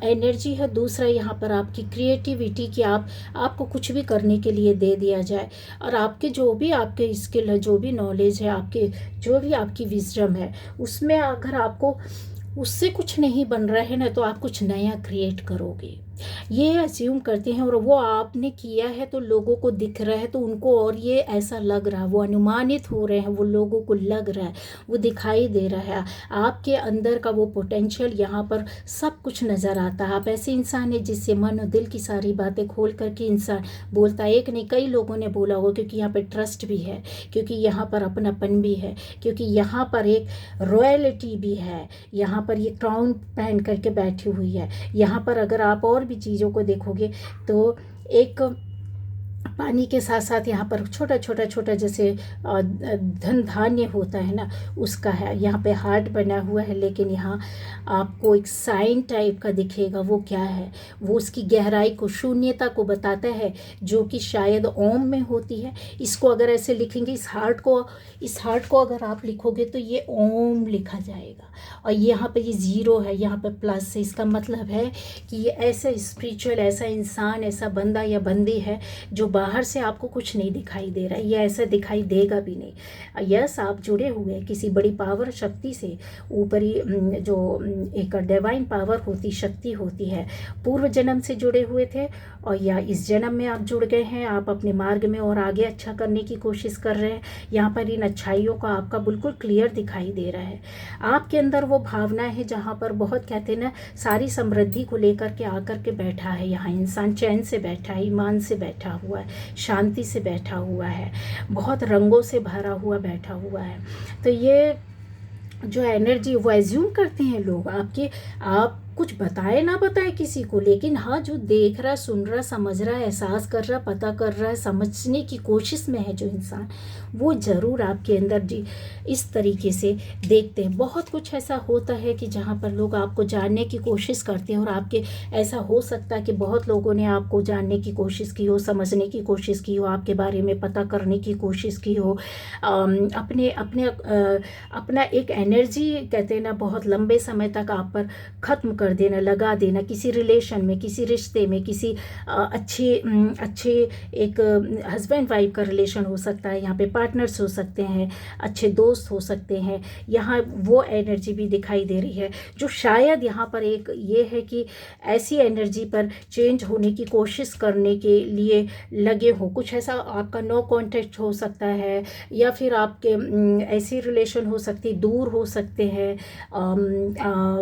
Speaker 1: एनर्जी है। दूसरा यहाँ पर आपकी क्रिएटिविटी कि आपको कुछ भी करने के लिए दे दिया जाए, और आपके जो भी आपके स्किल है, जो भी नॉलेज है, आपके जो भी आपकी विजडम है, उसमें अगर आपको उससे कुछ नहीं बन रहा है ना, तो आप कुछ नया क्रिएट करोगे, ये अज्यूम करते हैं। और वो आपने किया है तो लोगों को दिख रहा है, तो उनको और ये ऐसा लग रहा है, वो अनुमानित हो रहे हैं, वो लोगों को लग रहा है, वो दिखाई दे रहा है आपके अंदर का वो पोटेंशियल। यहाँ पर सब कुछ नज़र आता है। आप ऐसे इंसान है जिससे मन और दिल की सारी बातें खोल करके इंसान बोलता है। एक नहीं, कई लोगों ने बोला होगा, क्योंकि यहाँ पर ट्रस्ट भी है, क्योंकि यहाँ पर अपनापन भी है, क्योंकि यहाँ पर एक रॉयल्टी भी है, यहाँ पर ये क्राउन पहन करके बैठी हुई है। यहाँ पर अगर आप और भी चीज़ों को देखोगे तो एक पानी के साथ साथ यहाँ पर छोटा छोटा छोटा जैसे धन धान्य होता है ना, उसका है। यहाँ पे हार्ट बना हुआ है, लेकिन यहाँ आपको एक साइन टाइप का दिखेगा। वो क्या है? वो उसकी गहराई को, शून्यता को बताता है, जो कि शायद ओम में होती है। इसको अगर ऐसे लिखेंगे, इस हार्ट को अगर आप लिखोगे तो ये ओम लिखा जाएगा। और यहाँ पे ये ज़ीरो है, यहाँ पे प्लस है। इसका मतलब है कि ये ऐसा स्पिरिचुअल, ऐसा इंसान, ऐसा बंदा या बंदी है जो बाहर से आपको कुछ नहीं दिखाई दे रहा है, ये ऐसा दिखाई देगा भी नहीं। यस, आप जुड़े हुए हैं किसी बड़ी पावर शक्ति से, ऊपरी जो एक डिवाइन पावर होती, शक्ति होती है। पूर्व जन्म से जुड़े हुए थे, और या इस जन्म में आप जुड़ गए हैं। आप अपने मार्ग में और आगे अच्छा करने की कोशिश कर रहे हैं। यहाँ पर इन अच्छाइयों का आपका बिल्कुल क्लियर दिखाई दे रहा है। आपके अंदर वो भावना है जहाँ पर बहुत कहते हैं ना, सारी समृद्धि को लेकर के आकर के बैठा है। यहाँ इंसान चैन से बैठा है, ईमान से बैठा हुआ है, शांति से बैठा हुआ है, बहुत रंगों से भरा हुआ बैठा हुआ है। तो ये जो एनर्जी, वो एज्यूम करते हैं लोग आपके, आप कुछ बताए ना बताए किसी को, लेकिन हाँ, जो देख रहा, सुन रहा, समझ रहा, एहसास कर रहा, पता कर रहा है, समझने की कोशिश में है जो इंसान, वो ज़रूर आपके अंदर जी इस तरीके से देखते हैं। बहुत कुछ ऐसा होता है कि जहाँ पर लोग आपको जानने की कोशिश करते हैं, और आपके ऐसा हो सकता है कि बहुत लोगों ने आपको जानने की कोशिश की हो, समझने की कोशिश की हो, आपके बारे में पता करने की कोशिश की हो, अपना एक एनर्जी कहते हैं ना, बहुत लंबे समय तक आप पर ख़त्म कर देना, लगा देना, किसी रिलेशन में, किसी रिश्ते में, किसी अच्छे एक हस्बैंड वाइफ का रिलेशन हो सकता है, यहाँ पे पार्टनर्स हो सकते हैं, अच्छे दोस्त हो सकते हैं। यहाँ वो एनर्जी भी दिखाई दे रही है, जो शायद यहाँ पर एक ये है कि ऐसी एनर्जी पर चेंज होने की कोशिश करने के लिए लगे हो। कुछ ऐसा आपका नो कॉन्टेक्ट हो सकता है, या फिर आपके ऐसी रिलेशन हो सकती, दूर हो सकते हैं,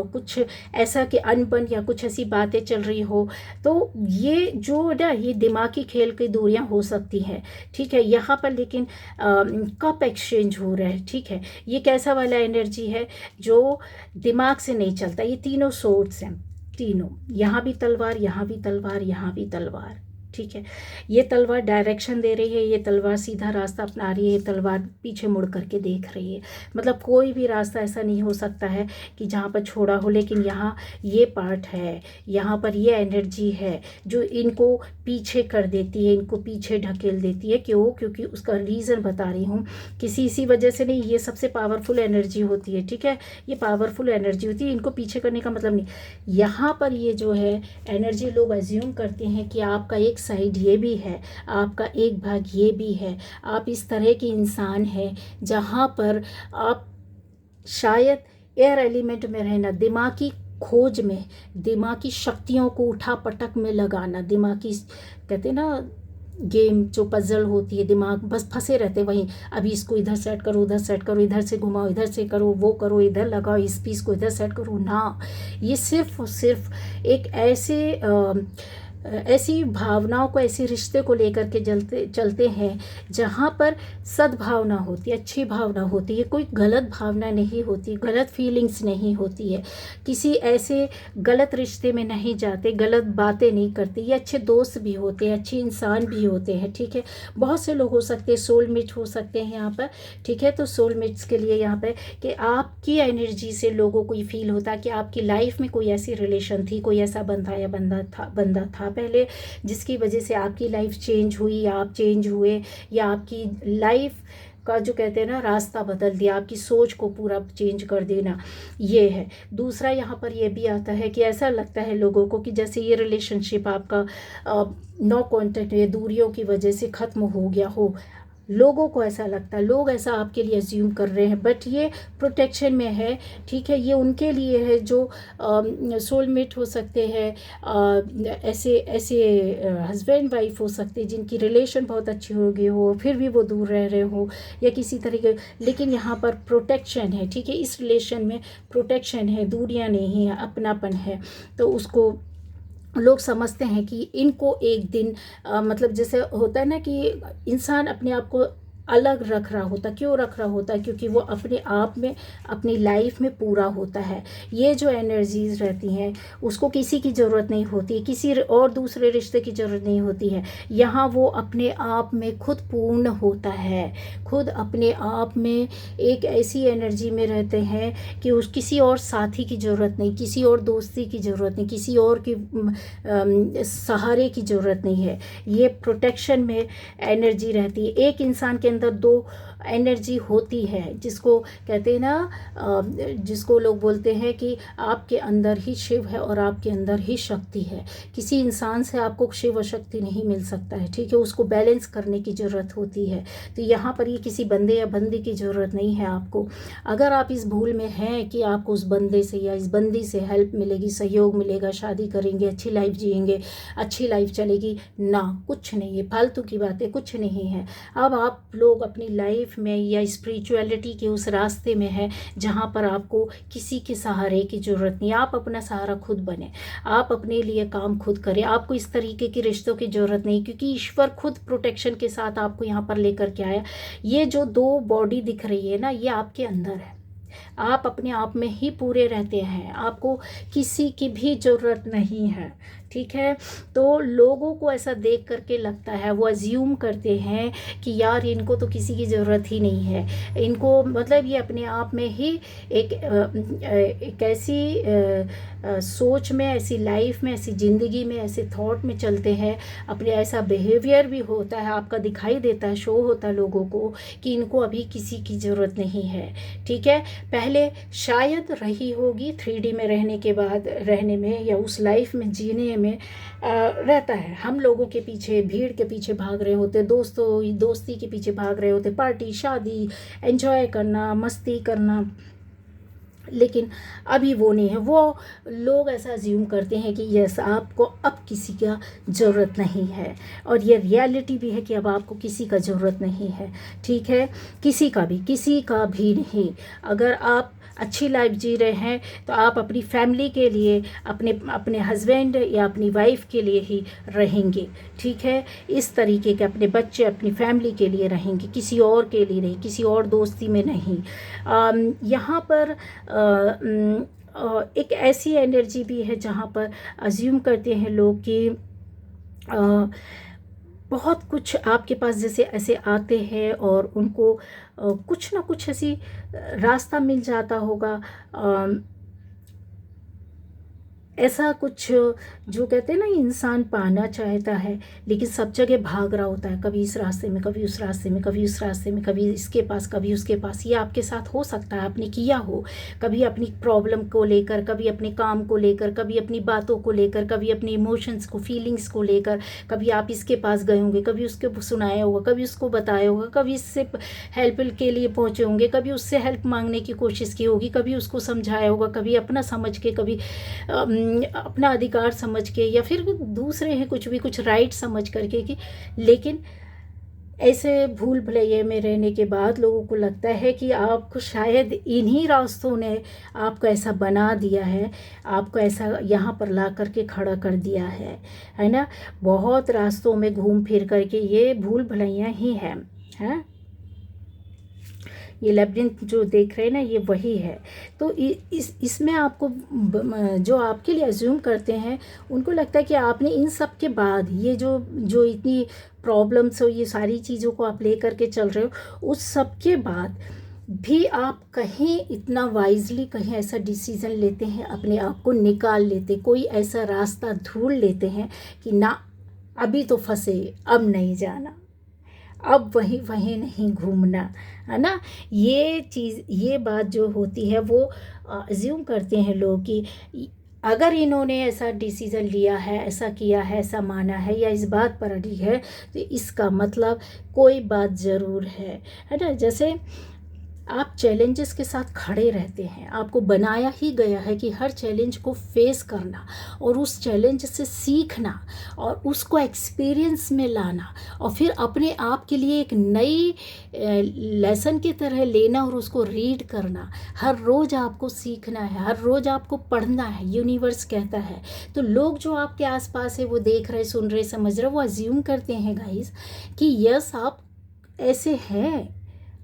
Speaker 1: कुछ ऐसा कि अनबन या कुछ ऐसी बातें चल रही हो। तो ये जो ना, ये दिमागी खेल की दूरियां हो सकती हैं, ठीक है। यहाँ पर लेकिन कप एक्सचेंज हो रहा है, ठीक है। ये कैसा वाला एनर्जी है जो दिमाग से नहीं चलता। ये तीनों सोर्स हैं, तीनों, यहाँ भी तलवार, यहाँ भी तलवार, यहाँ भी तलवार, ठीक है। ये तलवार डायरेक्शन दे रही है, ये तलवार सीधा रास्ता अपना रही है, ये तलवार पीछे मुड़ करके देख रही है। मतलब कोई भी रास्ता ऐसा नहीं हो सकता है कि जहाँ पर छोड़ा हो, लेकिन यहाँ ये पार्ट है, यहाँ पर ये एनर्जी है जो इनको पीछे कर देती है, इनको पीछे ढकेल देती है। क्यों? क्योंकि उसका रीज़न बता रही हूँ, किसी इसी वजह से नहीं। ये सबसे पावरफुल एनर्जी होती है, ठीक है। ये पावरफुल एनर्जी होती है, इनको पीछे करने का मतलब नहीं। यहाँ पर ये जो है एनर्जी, लोग अज्यूम करते हैं कि आपका एक साइड ये भी है, आपका एक भाग ये भी है। आप इस तरह के इंसान हैं जहाँ पर आप शायद एयर एलिमेंट में रहना, दिमागी खोज में, दिमागी शक्तियों को उठा पटक में लगाना, दिमागी कहते हैं ना गेम जो पजल होती है, दिमाग बस फंसे रहते वहीं, अभी इसको इधर सेट करो, उधर सेट करो, इधर से घुमाओ, इधर से करो, वो करो, इधर लगाओ, इस पीस को इधर सेट करो ना। ये सिर्फ और सिर्फ एक ऐसी भावनाओं को, ऐसे रिश्ते को लेकर के चलते हैं जहाँ पर सद्भावना होती है, अच्छी भावना होती है, कोई गलत भावना नहीं होती, गलत फीलिंग्स नहीं होती है, किसी ऐसे गलत रिश्ते में नहीं जाते, गलत बातें नहीं करते। ये अच्छे दोस्त भी होते हैं, अच्छे इंसान भी होते हैं, ठीक है। बहुत से लोग हो सकते हैं, सोलमेट हो सकते हैं यहाँ पर, ठीक है। तो सोलमेट्स के लिए यहाँ पर कि आपकी एनर्जी से लोगों को ये फील होता है कि आपकी लाइफ में कोई ऐसी रिलेशन थी, कोई ऐसा बंदा या बंदा था पहले, जिसकी वजह से आपकी लाइफ चेंज हुई या आप चेंज हुए, या आपकी लाइफ का जो कहते हैं ना रास्ता बदल दिया, आपकी सोच को पूरा चेंज कर देना, ये है। दूसरा यहाँ पर ये भी आता है कि ऐसा लगता है लोगों को कि जैसे ये रिलेशनशिप आपका नो कांटेक्ट या दूरियों की वजह से ख़त्म हो गया हो। लोगों को ऐसा लगता है, लोग ऐसा आपके लिए अज्यूम कर रहे हैं, बट ये प्रोटेक्शन में है, ठीक है। ये उनके लिए है जो सोलमेट हो सकते हैं, ऐसे ऐसे हस्बैंड वाइफ हो सकते हैं जिनकी रिलेशन बहुत अच्छी हो गई हो, फिर भी वो दूर रह रहे हो या किसी तरीके, लेकिन यहाँ पर प्रोटेक्शन है, ठीक है। इस रिलेशन में प्रोटेक्शन है, दूरियाँ नहीं है, अपनापन है। तो उसको लोग समझते हैं कि इनको एक दिन मतलब जैसे होता है ना कि इंसान अपने आप को अलग रख रहा होता, क्यों रख रहा होता है, क्योंकि वो अपने आप में अपनी लाइफ में पूरा होता है। ये जो एनर्जीज रहती हैं उसको किसी की ज़रूरत नहीं होती, किसी और दूसरे रिश्ते की ज़रूरत नहीं होती है। यहाँ वो अपने आप में खुद पूर्ण होता है, खुद अपने आप में एक ऐसी एनर्जी में रहते हैं कि उस किसी और साथी की ज़रूरत नहीं, किसी और दोस्ती की ज़रूरत नहीं, किसी और की सहारे की ज़रूरत नहीं है। ये प्रोटेक्शन में एनर्जी रहती है। एक इंसान के अंदर दो एनर्जी होती है, जिसको कहते हैं ना, जिसको लोग बोलते हैं कि आपके अंदर ही शिव है और आपके अंदर ही शक्ति है। किसी इंसान से आपको शिव और शक्ति नहीं मिल सकता है, ठीक है। उसको बैलेंस करने की ज़रूरत होती है। तो यहाँ पर ये किसी बंदे या बंदी की ज़रूरत नहीं है आपको। अगर आप इस भूल में हैं कि आपको उस बंदे से या इस बंदी से हेल्प मिलेगी, सहयोग मिलेगा, शादी करेंगे, अच्छी लाइफ जिएंगे, अच्छी लाइफ चलेगी, ना, कुछ नहीं है, फालतू की बातें कुछ नहीं है। अब आप लोग अपनी लाइफ में या स्पिरिचुअलिटी के उस रास्ते में है जहाँ पर आपको किसी के सहारे की ज़रूरत नहीं। आप अपना सहारा खुद बने, आप अपने लिए काम खुद करें। आपको इस तरीके के रिश्तों की ज़रूरत नहीं, क्योंकि ईश्वर खुद प्रोटेक्शन के साथ आपको यहाँ पर लेकर के आया। ये जो दो बॉडी दिख रही है ना, ये आपके अंदर है। आप अपने आप में ही पूरे रहते हैं, आपको किसी की भी ज़रूरत नहीं है, ठीक है। तो लोगों को ऐसा देख करके लगता है, वो अज्यूम करते हैं कि यार इनको तो किसी की ज़रूरत ही नहीं है, इनको मतलब ये अपने आप में ही एक ऐसी सोच में, ऐसी लाइफ में, ऐसी ज़िंदगी में, ऐसे थॉट में चलते हैं। अपने ऐसा बिहेवियर भी होता है, आपका दिखाई देता है, शो होता है लोगों को कि इनको अभी किसी की ज़रूरत नहीं है, ठीक है। पहले शायद रही होगी 3D में रहने के बाद, रहने में या उस लाइफ में जीने में रहता है। हम लोगों के पीछे, भीड़ के पीछे भाग रहे होते, दोस्ती के पीछे भाग रहे होते, पार्टी, शादी, एंजॉय करना, मस्ती करना, लेकिन अभी वो नहीं है। वो लोग ऐसा अज्यूम करते हैं कि यस, आपको अब किसी का ज़रूरत नहीं है, और ये रियलिटी भी है कि अब आपको किसी का ज़रूरत नहीं है, ठीक है। किसी का भी नहीं। अगर आप अच्छी लाइफ जी रहे हैं तो आप अपनी फैमिली के लिए, अपने हस्बैंड या अपनी वाइफ के लिए ही रहेंगे, ठीक है। इस तरीके के अपने बच्चे, अपनी फैमिली के लिए रहेंगे, किसी और के लिए नहीं, किसी और दोस्ती में नहीं। यहाँ पर एक ऐसी एनर्जी भी है जहाँ पर अज्यूम करते हैं लोग कि बहुत कुछ आपके पास जैसे ऐसे आते हैं और उनको कुछ ना कुछ ऐसी रास्ता मिल जाता होगा, ऐसा कुछ जो कहते हैं ना, इंसान पाना चाहता है लेकिन सब जगह भाग रहा होता है, कभी इस रास्ते में, कभी उस रास्ते में, कभी उस रास्ते में, कभी इसके पास, कभी उसके पास। ये आपके साथ हो सकता है, आपने किया हो, कभी अपनी प्रॉब्लम को लेकर, कभी अपने काम को लेकर, कभी अपनी बातों को लेकर, कभी अपने इमोशंस को, फीलिंग्स को लेकर। कभी आप इसके पास गए होंगे, कभी उसके सुनाया होगा, कभी उसको बताया होगा, कभी इससे हेल्प के लिए पहुँचे होंगे, कभी उससे हेल्प मांगने की कोशिश की होगी, कभी उसको समझाया होगा, कभी अपना समझ के, कभी अपना अधिकार समझ के, या फिर दूसरे हैं कुछ राइट समझ करके कि, लेकिन ऐसे भूल भुलैया में रहने के बाद लोगों को लगता है कि आपको शायद इन्हीं रास्तों ने आपको ऐसा बना दिया है, आपको ऐसा यहाँ पर ला करके खड़ा कर दिया है ना। बहुत रास्तों में घूम फिर करके ये भूल भुलैया ही हैं। ये लैबिरिंथ जो देख रहे हैं ना, ये वही है। तो इसमें आपको जो आपके लिए अज्यूम करते हैं, उनको लगता है कि आपने इन सब के बाद, ये जो इतनी प्रॉब्लम्स हो, ये सारी चीज़ों को आप ले करके चल रहे हो, उस सब के बाद भी आप कहीं इतना वाइजली कहीं ऐसा डिसीज़न लेते हैं, अपने आप को निकाल लेते, कोई ऐसा रास्ता ढूंढ लेते हैं कि ना अभी तो फंसे, अब नहीं जाना, अब वहीं वहीं नहीं घूमना, है ना। ये चीज़, ये बात जो होती है वो अज्यूम करते हैं लोग कि अगर इन्होंने ऐसा डिसीज़न लिया है, ऐसा किया है, ऐसा माना है या इस बात पर अड़ी है, तो इसका मतलब कोई बात ज़रूर है ना। जैसे आप चैलेंजेस के साथ खड़े रहते हैं, आपको बनाया ही गया है कि हर चैलेंज को फेस करना और उस चैलेंज से सीखना और उसको एक्सपीरियंस में लाना और फिर अपने आप के लिए एक नई लेसन की तरह लेना और उसको रीड करना। हर रोज़ आपको सीखना है, हर रोज़ आपको पढ़ना है, यूनिवर्स कहता है। तो लोग जो आपके आसपास है वो देख रहे, सुन रहे, समझ रहे, वो अज्यूम करते हैं गाइस कि यस आप ऐसे हैं,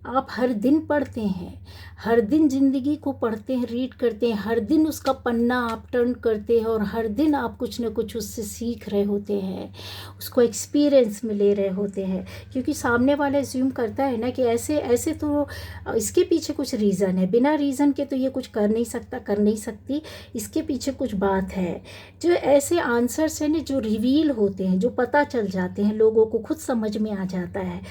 Speaker 1: आप हर दिन पढ़ते हैं, हर दिन ज़िंदगी को पढ़ते हैं, रीड करते हैं, हर दिन उसका पन्ना आप टर्न करते हैं और हर दिन आप कुछ ना कुछ उससे सीख रहे होते हैं, उसको एक्सपीरियंस में ले रहे होते हैं। क्योंकि सामने वाला एज्यूम करता है ना कि ऐसे ऐसे तो इसके पीछे कुछ रीज़न है, बिना रीज़न के तो ये कुछ कर नहीं सकता, कर नहीं सकती, इसके पीछे कुछ बात है। जो ऐसे आंसर्स हैं ना जो रिवील होते हैं, जो पता चल जाते हैं, लोगों को खुद समझ में आ जाता है।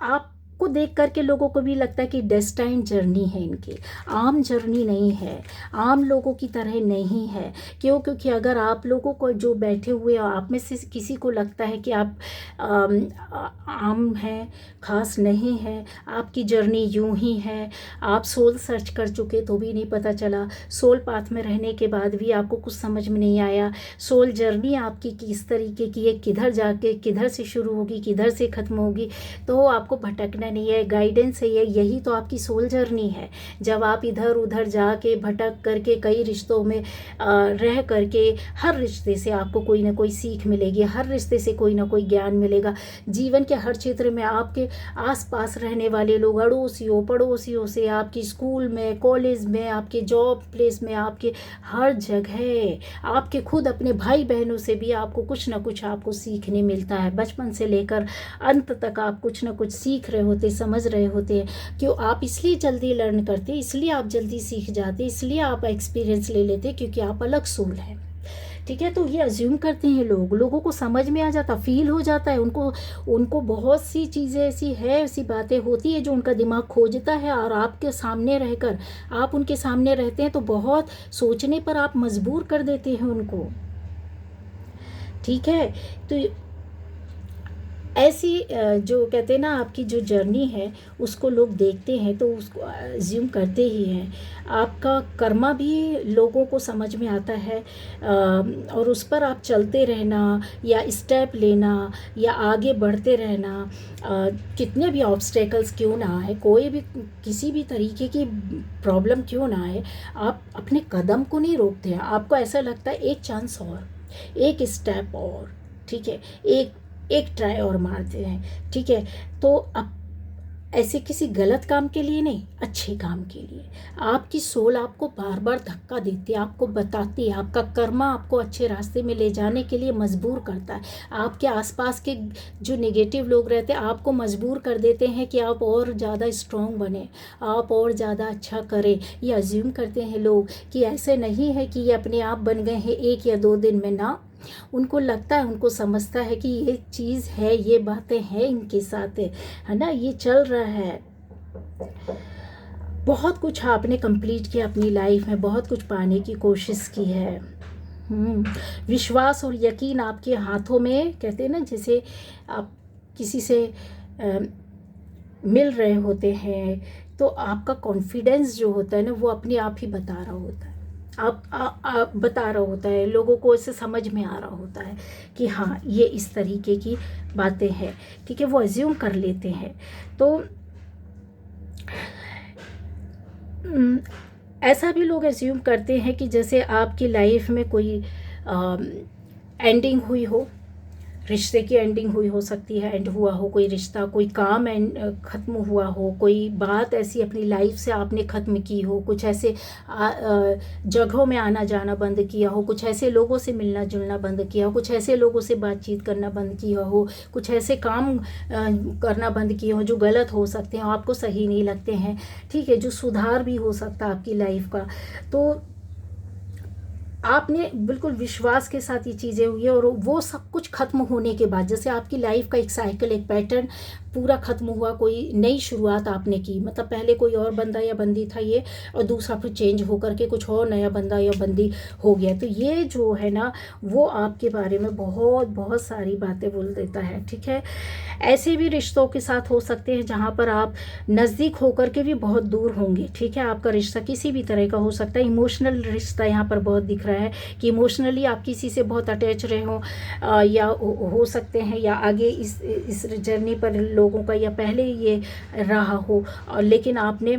Speaker 1: आप को देख करके लोगों को भी लगता है कि डेस्टाइन जर्नी है इनकी, आम जर्नी नहीं है, आम लोगों की तरह नहीं है। क्यों? क्योंकि अगर आप लोगों को जो बैठे हुए आप में से किसी को लगता है कि आप आम हैं, खास नहीं है, आपकी जर्नी यूं ही है, आप सोल सर्च कर चुके तो भी नहीं पता चला, सोल पाथ में रहने के बाद भी आपको कुछ समझ में नहीं आया, सोल जर्नी आपकी किस तरीके की है, किधर जाके किधर से शुरू होगी, किधर से ख़त्म होगी, तो आपको भटकना नहीं है, गाइडेंस है, यही तो आपकी सोल जर्नी है। जब आप इधर उधर जाके भटक करके कई रिश्तों में रह करके, हर रिश्ते से आपको कोई ना कोई सीख मिलेगी, हर रिश्ते से कोई ना कोई ज्ञान मिलेगा। जीवन के हर क्षेत्र में आपके आसपास रहने वाले लोग, अड़ोसियों पड़ोसियों से, आपकी स्कूल में, कॉलेज में, आपके जॉब प्लेस में, आपके हर जगह, आपके खुद अपने भाई बहनों से भी आपको कुछ ना कुछ आपको सीखने मिलता है। बचपन से लेकर अंत तक आप कुछ ना कुछ सीख रहे होते, समझ रहे होते हैं। क्यों? आप इसलिए जल्दी लर्न करते, इसलिए आप जल्दी सीख जाते, इसलिए आप एक्सपीरियंस ले लेते, क्योंकि आप अलग सोल हैं। ठीक है, तो ये अज्यूम करते हैं लोग, लोगों को समझ में आ जाता, फील हो जाता है, उनको बहुत सी चीज़ें ऐसी है, ऐसी बातें होती है जो उनका दिमाग खोजता है और आपके सामने रहकर, आप उनके सामने रहते हैं तो बहुत सोचने पर आप मजबूर कर देते हैं उनको। ठीक है, तो ऐसी जो कहते हैं ना आपकी जो जर्नी है उसको लोग देखते हैं तो उसको अज्यूम करते ही हैं। आपका कर्मा भी लोगों को समझ में आता है और उस पर आप चलते रहना या स्टेप लेना या आगे बढ़ते रहना, कितने भी ऑब्स्टेकल्स क्यों ना आए, कोई भी किसी भी तरीके की प्रॉब्लम क्यों ना आए, आप अपने कदम को नहीं रोकते हैं। आपको ऐसा लगता है एक चांस और, एक स्टेप और, ठीक है, एक ट्राई और मारते हैं। ठीक है, तो अब ऐसे किसी गलत काम के लिए नहीं, अच्छे काम के लिए आपकी सोल आपको बार बार धक्का देती है, आपको बताती है, आपका कर्मा आपको अच्छे रास्ते में ले जाने के लिए मजबूर करता है। आपके आसपास के जो नेगेटिव लोग रहते हैं आपको मजबूर कर देते हैं कि आप और ज़्यादा स्ट्रांग बने, आप और ज़्यादा अच्छा करें। ये अज्यूम करते हैं लोग कि ऐसे नहीं है कि ये अपने आप बन गए हैं एक या दो दिन में, ना, उनको लगता है, उनको समझता है कि ये चीज़ है, ये बातें हैं इनके साथ, है ना, ये चल रहा है। बहुत कुछ आपने कंप्लीट किया अपनी लाइफ में, बहुत कुछ पाने की कोशिश की है। विश्वास और यकीन आपके हाथों में, कहते हैं ना, जैसे आप किसी से मिल रहे होते हैं तो आपका कॉन्फिडेंस जो होता है ना वो अपने आप ही बता रहा होता है, आप बता रहा होता है, लोगों को इससे समझ में आ रहा होता है कि हाँ ये इस तरीके की बातें हैं। ठीक है, वो अज्यूम कर लेते हैं। तो ऐसा भी लोग अज्यूम करते हैं कि जैसे आपकी लाइफ में कोई एंडिंग हुई हो, रिश्ते की एंडिंग हुई हो सकती है, एंड हुआ हो कोई रिश्ता, कोई काम ख़त्म हुआ हो, कोई बात ऐसी अपनी लाइफ से आपने ख़त्म की हो, कुछ ऐसे जगहों में आना जाना बंद किया हो, कुछ ऐसे लोगों से मिलना जुलना बंद किया हो, कुछ ऐसे लोगों से बातचीत करना बंद किया हो, कुछ ऐसे काम करना बंद किए हो जो गलत हो सकते हैं, आपको सही नहीं लगते हैं, ठीक है, जो सुधार भी हो सकता है आपकी लाइफ का। तो आपने बिल्कुल विश्वास के साथ ये चीज़ें हुई है, और वो सब कुछ ख़त्म होने के बाद जैसे आपकी लाइफ का एक साइकिल, एक पैटर्न पूरा ख़त्म हुआ, कोई नई शुरुआत आपने की, मतलब पहले कोई और बंदा या बंदी था ये, और दूसरा फिर चेंज होकर के कुछ और नया बंदा या बंदी हो गया, तो ये जो है ना वो आपके बारे में बहुत बहुत सारी बातें बोल देता है, ठीक है। ऐसे भी रिश्तों के साथ हो सकते हैं जहाँ पर आप नज़दीक होकर के भी बहुत दूर होंगे, ठीक है। आपका रिश्ता किसी भी तरह का हो सकता है, इमोशनल रिश्ता यहाँ पर बहुत दिख रहा है कि इमोशनली आप किसी से बहुत अटैच रहे हो, या हो सकते हैं, या आगे इस जर्नी पर लोगों का या पहले ये रहा हो, लेकिन आपने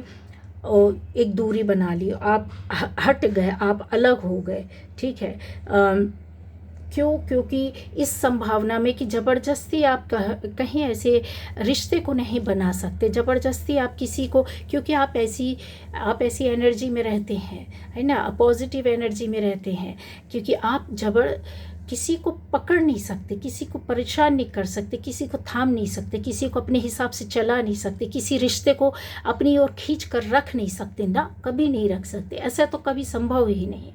Speaker 1: एक दूरी बना ली, आप हट गए, आप अलग हो गए, ठीक है। क्यों? क्योंकि इस संभावना में कि ज़बरदस्ती आप कहीं ऐसे रिश्ते को नहीं बना सकते, ज़बरदस्ती आप किसी को, क्योंकि आप ऐसी एनर्जी में रहते हैं, है ना, पॉजिटिव एनर्जी में रहते हैं, क्योंकि आप किसी को पकड़ नहीं सकते, किसी को परेशान नहीं कर सकते, किसी को थाम नहीं सकते, किसी को अपने हिसाब से चला नहीं सकते, किसी रिश्ते को अपनी ओर खींच कर रख नहीं सकते ना, कभी नहीं रख सकते, ऐसा तो कभी संभव ही नहीं।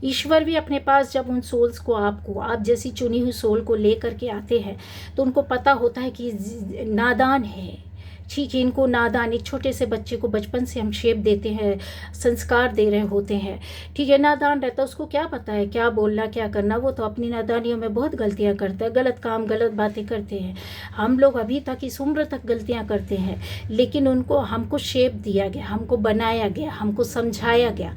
Speaker 1: ईश्वर भी अपने पास जब उन सोल्स को आप जैसी चुनी हुई सोल को ले करके आते हैं, तो उनको पता होता है कि नादान है, ठीक है, इनको नादान, एक छोटे से बच्चे को बचपन से हम शेप देते हैं, संस्कार दे रहे होते हैं, ठीक है, नादान रहता है, उसको क्या पता है क्या बोलना क्या करना, वो तो अपनी नादानियों में बहुत गलतियां करता है, गलत काम गलत बातें करते हैं। हम लोग अभी तक इस उम्र तक गलतियां करते हैं, लेकिन हमको शेप दिया गया, हमको बनाया गया, हमको समझाया गया,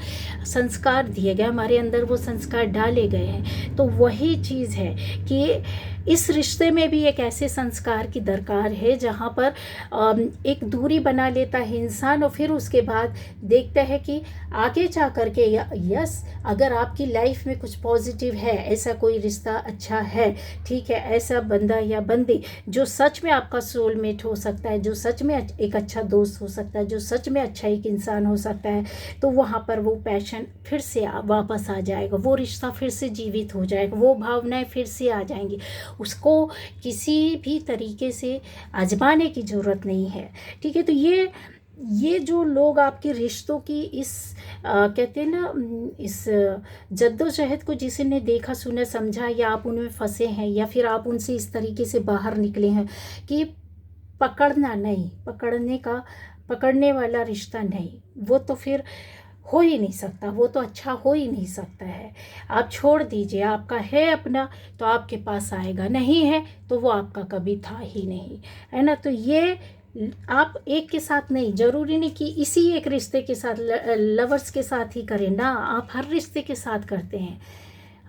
Speaker 1: संस्कार दिए गए, हमारे अंदर वो संस्कार डाले गए हैं। तो वही चीज़ है कि इस रिश्ते में भी एक ऐसे संस्कार की दरकार है जहाँ पर एक दूरी बना लेता है इंसान, और फिर उसके बाद देखता है कि आगे जा कर के यस, अगर आपकी लाइफ में कुछ पॉजिटिव है, ऐसा कोई रिश्ता अच्छा है, ठीक है, ऐसा बंदा या बंदी जो सच में आपका सोलमेट हो सकता है, जो सच में एक अच्छा दोस्त हो सकता है, जो सच में अच्छा एक इंसान हो सकता है, तो वहाँ पर वो पैशन फिर से वापस आ जाएगा, वो रिश्ता फिर से जीवित हो जाएगा, वो भावनाएं फिर से आ जाएंगी। उसको किसी भी तरीके से आजमाने की ज़रूरत नहीं है, ठीक है। तो ये जो लोग आपके रिश्तों की इस कहते हैं ना, इस जद्दोजहद को जिसने देखा सुना समझा, या आप उनमें फंसे हैं, या फिर आप उनसे इस तरीके से बाहर निकले हैं कि पकड़ना नहीं, पकड़ने वाला रिश्ता नहीं, वो तो फिर हो ही नहीं सकता, वो तो अच्छा हो ही नहीं सकता है। आप छोड़ दीजिए, आपका है अपना तो आपके पास आएगा, नहीं है तो वो आपका कभी था ही नहीं, है ना। तो ये आप एक के साथ नहीं, ज़रूरी नहीं कि इसी एक रिश्ते के साथ, लवर्स के साथ ही करें ना, आप हर रिश्ते के साथ करते हैं,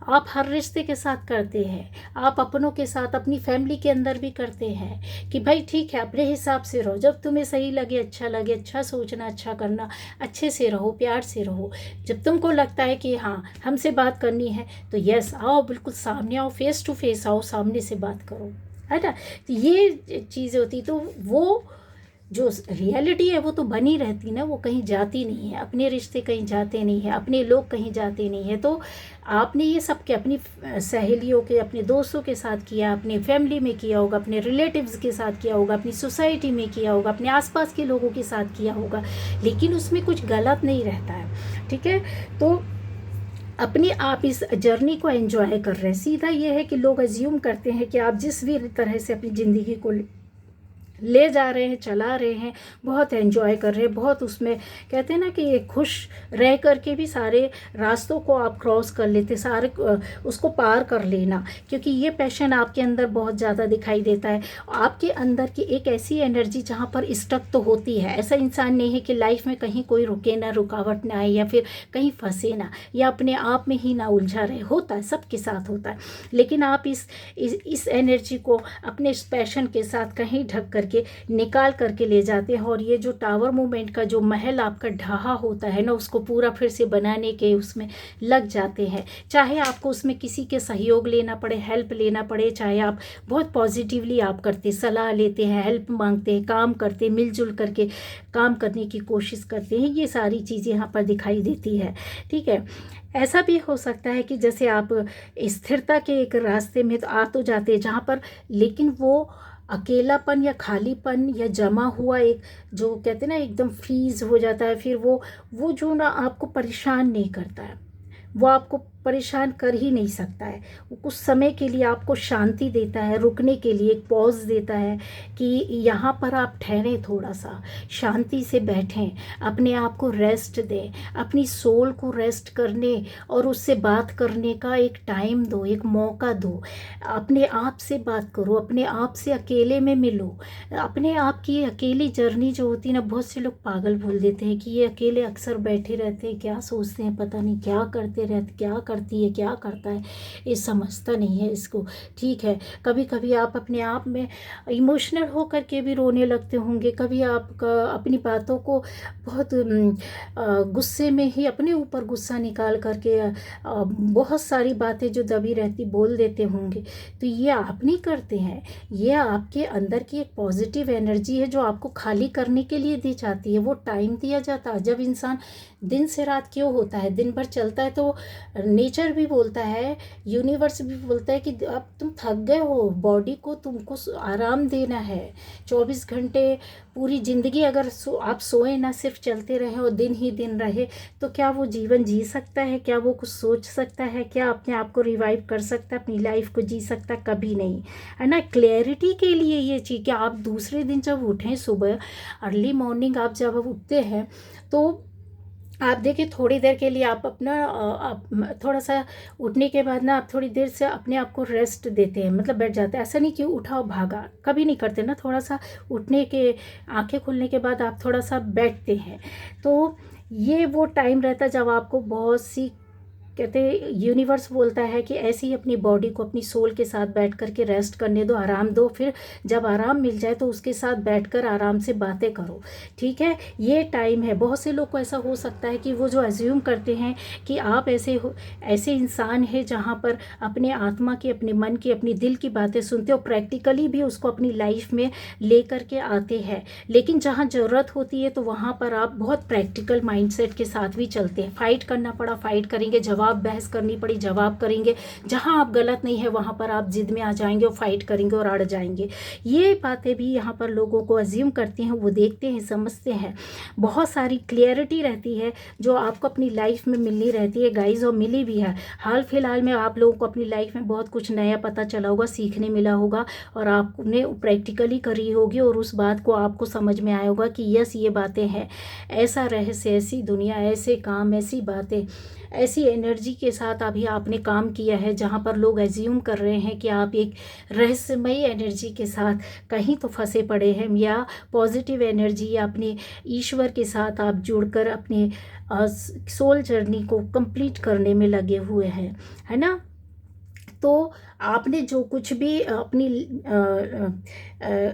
Speaker 1: आप हर रिश्ते के साथ करते हैं, आप अपनों के साथ, अपनी फैमिली के अंदर भी करते हैं कि भाई ठीक है, अपने हिसाब से रहो, जब तुम्हें सही लगे, अच्छा सोचना, अच्छा करना, अच्छे से रहो, प्यार से रहो। जब तुमको लगता है कि हाँ हमसे बात करनी है तो यस आओ, बिल्कुल सामने आओ, फेस टू फेस आओ, सामने से बात करो, है ना। तो ये चीज़ें होती, तो वो जो रियलिटी है वो तो बनी रहती ना, वो कहीं जाती नहीं है, अपने रिश्ते कहीं जाते नहीं है, अपने लोग कहीं जाते नहीं है। तो आपने ये सब के अपनी सहेलियों के, अपने दोस्तों के साथ किया, अपने फैमिली में किया होगा, अपने रिलेटिव्स के साथ किया होगा, अपनी सोसाइटी में किया होगा, अपने आसपास के लोगों के साथ किया होगा, लेकिन उसमें कुछ गलत नहीं रहता है, ठीक है। तो आप इस जर्नी को एंजॉय कर रहे हैं। सीधा ये है कि लोग अज्यूम करते हैं कि आप जिस भी तरह से अपनी ज़िंदगी को ले जा रहे हैं, चला रहे हैं, बहुत एंजॉय कर रहे हैं, बहुत उसमें कहते हैं ना कि खुश रह कर के भी सारे रास्तों को आप क्रॉस कर लेते, सारे उसको पार कर लेना, क्योंकि ये पैशन आपके अंदर बहुत ज़्यादा दिखाई देता है। आपके अंदर की एक ऐसी एनर्जी जहाँ पर स्टक तो होती है, ऐसा इंसान नहीं है कि लाइफ में कहीं कोई रुके ना, रुकावट ना आए, या फिर कहीं फंसे ना, या अपने आप में ही ना उलझा रहे, होता है, सबके साथ होता है। लेकिन आप इस एनर्जी को अपने इस पैशन के साथ कहीं ढक कर करके निकाल करके ले जाते हैं, और ये जो टावर मूवमेंट का जो महल आपका ढहा होता है ना, उसको पूरा फिर से बनाने के उसमें लग जाते हैं। चाहे आपको उसमें किसी के सहयोग लेना पड़े, हेल्प लेना पड़े, चाहे आप बहुत पॉजिटिवली आप करते, सलाह लेते हैं, हेल्प मांगते हैं, काम करते हैं, मिलजुल करके काम करने की कोशिश करते हैं, ये सारी चीज़ें यहाँ पर दिखाई देती है। ठीक है, ऐसा भी हो सकता है कि जैसे आप स्थिरता के एक रास्ते में तो आ तो जाते हैं जहाँ पर, लेकिन वो अकेलापन या खालीपन या जमा हुआ एक जो कहते हैं ना एकदम फ्रीज हो जाता है, फिर वो जो ना आपको परेशान नहीं करता है, वो आपको परेशान कर ही नहीं सकता है। वो कुछ समय के लिए आपको शांति देता है, रुकने के लिए एक पॉज देता है कि यहाँ पर आप ठहरें, थोड़ा सा शांति से बैठें, अपने आप को रेस्ट दें, अपनी सोल को रेस्ट करने और उससे बात करने का एक टाइम दो, एक मौका दो। अपने आप से बात करो, अपने आप से अकेले में मिलो। अपने आप की अकेली जर्नी जो होती है ना, बहुत से लोग पागल बोल देते हैं कि ये अकेले अक्सर बैठे रहते हैं, क्या सोचते हैं पता नहीं, क्या करते रहते, क्या करती है, क्या करता है, ये समझता नहीं है इसको। ठीक है, कभी कभी आप अपने आप में इमोशनल हो करके भी रोने लगते होंगे, कभी आप अपनी बातों को बहुत गुस्से में ही अपने ऊपर गुस्सा निकाल करके बहुत सारी बातें जो दबी रहती बोल देते होंगे। तो ये आप नहीं करते हैं, ये आपके अंदर की एक पॉजिटिव एनर्जी है जो आपको खाली करने के लिए दी जाती है, वो टाइम दिया जाता है। जब इंसान दिन से रात क्यों होता है, दिन भर चलता है, तो नेचर भी बोलता है, यूनिवर्स भी बोलता है कि अब तुम थक गए हो, बॉडी को तुमको आराम देना है। 24 घंटे पूरी ज़िंदगी अगर आप सोए ना, सिर्फ चलते रहे और दिन ही दिन रहे, तो क्या वो जीवन जी सकता है? क्या वो कुछ सोच सकता है? क्या अपने आप को रिवाइव कर सकता है, अपनी लाइफ को जी सकता है? कभी नहीं, है ना। क्लैरिटी के लिए ये चीज़ कि आप दूसरे दिन जब उठें, सुबह अर्ली मॉर्निंग आप जब उठते हैं, तो आप देखिए थोड़ी देर के लिए आप अपना आप थोड़ा सा उठने के बाद ना आप थोड़ी देर से अपने आप को रेस्ट देते हैं, मतलब बैठ जाते हैं। ऐसा नहीं कि उठाओ भागा, कभी नहीं करते ना। थोड़ा सा उठने के, आंखें खुलने के बाद आप थोड़ा सा बैठते हैं, तो ये वो टाइम रहता है जब आपको बहुत सी, कहते हैं यूनिवर्स बोलता है कि ऐसे ही अपनी बॉडी को अपनी सोल के साथ बैठ कर के रेस्ट करने दो, आराम दो। फिर जब आराम मिल जाए तो उसके साथ बैठकर आराम से बातें करो। ठीक है, ये टाइम है। बहुत से लोग को ऐसा हो सकता है कि वो जो एज्यूम करते हैं कि आप ऐसे इंसान हैं जहाँ पर अपने आत्मा की, अपने मन की, अपनी दिल की बातें सुनते हो, प्रैक्टिकली भी उसको अपनी लाइफ में ले करके आते हैं। लेकिन जहाँ ज़रूरत होती है तो वहाँ पर आप बहुत प्रैक्टिकल माइंडसेट के साथ भी चलते हैं। फाइट करना पड़ा, फाइट करेंगे, जवाब बहस करनी पड़ी, जवाब करेंगे। जहां आप गलत नहीं है वहां पर आप जिद में आ जाएंगे और फाइट करेंगे और अड़ जाएंगे। ये बातें भी यहाँ पर लोगों को अज्यूम करती हैं, वो देखते हैं, समझते हैं। बहुत सारी क्लियरिटी रहती है जो आपको अपनी लाइफ में मिलनी रहती है गाइज, और मिली भी है। हाल फिलहाल में आप लोगों को अपनी लाइफ में बहुत कुछ नया पता चला होगा, सीखने मिला होगा, और आपने प्रैक्टिकली करी होगी, और उस बात को आपको समझ में आया होगा कि यस, ये बातें हैं, ऐसा रहस्य, ऐसी दुनिया, ऐसे काम, ऐसी बातें, ऐसी एनर्जी के साथ अभी आपने काम किया है जहाँ पर लोग एज्यूम कर रहे हैं कि आप एक रहस्यमयी एनर्जी के साथ कहीं तो फंसे पड़े हैं, या पॉजिटिव एनर्जी या अपने ईश्वर के साथ आप जुड़कर अपने सोल जर्नी को कंप्लीट करने में लगे हुए हैं, है ना। तो आपने जो कुछ भी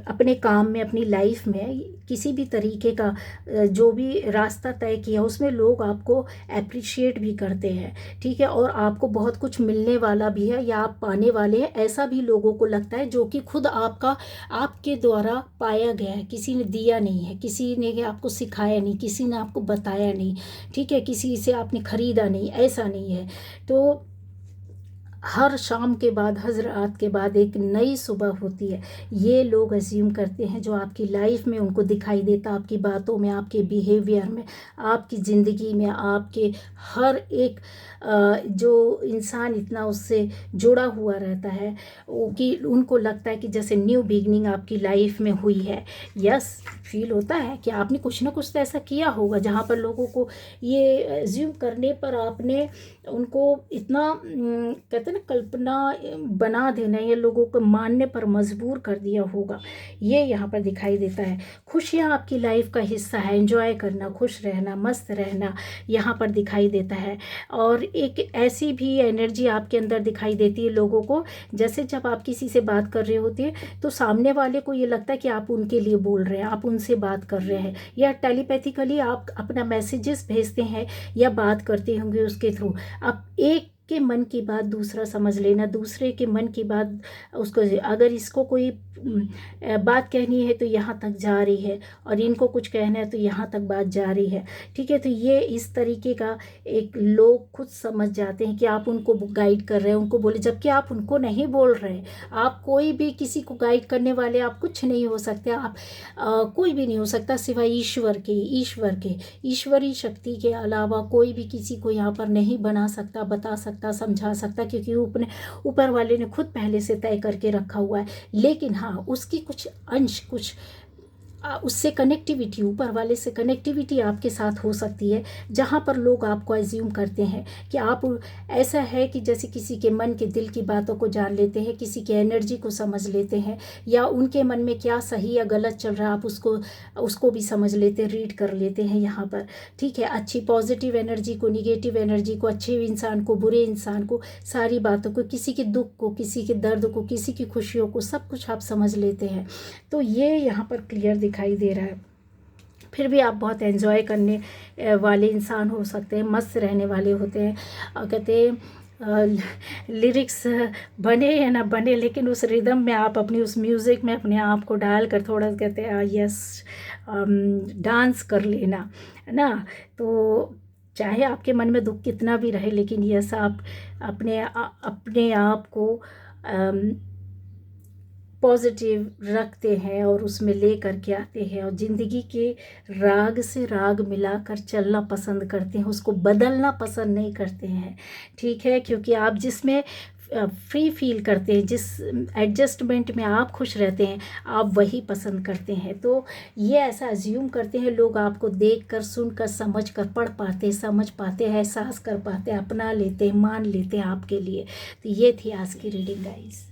Speaker 1: अपने काम में, अपनी लाइफ में किसी भी तरीके का जो भी रास्ता तय किया, उसमें लोग आपको अप्रिशिएट भी करते हैं। ठीक है, और आपको बहुत कुछ मिलने वाला भी है या आप पाने वाले हैं, ऐसा भी लोगों को लगता है, जो कि खुद आपके द्वारा पाया गया है। किसी ने दिया नहीं है, किसी ने आपको सिखाया नहीं, किसी ने आपको बताया नहीं। ठीक है, किसी से आपने खरीदा नहीं, ऐसा नहीं है। तो हर शाम के बाद, हर रात के बाद एक नई सुबह होती है, ये लोग अज्यूम करते हैं। जो आपकी लाइफ में उनको दिखाई देता, आपकी बातों में, आपके बिहेवियर में, आपकी ज़िंदगी में, आपके हर एक जो इंसान इतना उससे जुड़ा हुआ रहता है, कि उनको लगता है कि जैसे न्यू बिगनिंग आपकी लाइफ में हुई है। यस, फील होता है कि आपने कुछ ना कुछ तो ऐसा किया होगा जहाँ पर लोगों को ये एज्यूम करने पर आपने उनको इतना कहते कहते हैं ना, कल्पना बना देना या लोगों को मानने पर मजबूर कर दिया होगा, ये यहाँ पर दिखाई देता है। खुशियाँ आपकी लाइफ का हिस्सा है, एंजॉय करना, खुश रहना, मस्त रहना यहाँ पर दिखाई देता है। और एक ऐसी भी एनर्जी आपके अंदर दिखाई देती है लोगों को, जैसे जब आप किसी से बात कर रहे होते हैं तो सामने वाले को ये लगता है कि आप उनके लिए बोल रहे हैं, आप उनसे बात कर रहे हैं, या टेलीपैथिकली आप अपना मैसेजेस भेजते हैं या बात करते होंगे उसके थ्रू। आप एक के मन की बात दूसरा समझ लेना, दूसरे के मन की बात उसको, अगर इसको कोई बात कहनी है तो यहाँ तक जा रही है, और इनको कुछ कहना है तो यहाँ तक बात जा रही है। ठीक है, तो ये इस तरीके का एक लोग खुद समझ जाते हैं कि आप उनको गाइड कर रहे हैं, उनको बोले, जबकि आप उनको नहीं बोल रहे। आप कोई भी किसी को गाइड करने वाले आप कुछ नहीं हो सकते, आप कोई भी नहीं हो सकता सिवाय ईश्वर के ईश्वरी शक्ति के अलावा कोई भी किसी को यहाँ पर नहीं बना सकता, बता सकता, समझा सकता, क्योंकि ऊपर वाले ने खुद पहले से तय करके रखा हुआ है। लेकिन हाँ, उसकी कुछ अंश, कुछ उससे कनेक्टिविटी, ऊपर वाले से कनेक्टिविटी आपके साथ हो सकती है, जहाँ पर लोग आपको एज्यूम करते हैं कि आप, ऐसा है कि जैसे किसी के मन के दिल की बातों को जान लेते हैं, किसी के एनर्जी को समझ लेते हैं, या उनके मन में क्या सही या गलत चल रहा है आप उसको भी समझ लेते हैं, रीड कर लेते हैं यहाँ पर। ठीक है, अच्छी पॉजिटिव एनर्जी को, निगेटिव एनर्जी को, अच्छे इंसान को, बुरे इंसान को, सारी बातों को, किसी के दुख को, किसी के दर्द को, किसी की खुशियों को, सब कुछ आप समझ लेते हैं। तो ये यहाँ पर क्लियर दिखाई दे रहा है। फिर भी आप बहुत एंजॉय करने वाले इंसान हो सकते हैं, मस्त रहने वाले होते हैं। और कहते हैं लिरिक्स बने या ना बने, लेकिन उस रिदम में आप अपनी, उस म्यूज़िक में अपने आप को डाल कर थोड़ा, कहते हैं यस, डांस कर लेना, है ना। तो चाहे आपके मन में दुख कितना भी रहे, लेकिन यस, आप अपने आप को पॉजिटिव रखते हैं और उसमें ले करके आते हैं, और ज़िंदगी के राग से राग मिलाकर चलना पसंद करते हैं, उसको बदलना पसंद नहीं करते हैं। ठीक है, क्योंकि आप जिसमें फ्री फील करते हैं, जिस एडजस्टमेंट में आप खुश रहते हैं, आप वही पसंद करते हैं। तो ये ऐसा अज्यूम करते हैं लोग, आपको देखकर, सुनकर, समझकर, पढ़ पाते, समझ पाते हैं, एहसास कर पाते हैं, अपना लेते हैं, मान लेते हैं आपके लिए। तो ये थी आज की रीडिंग गाइस।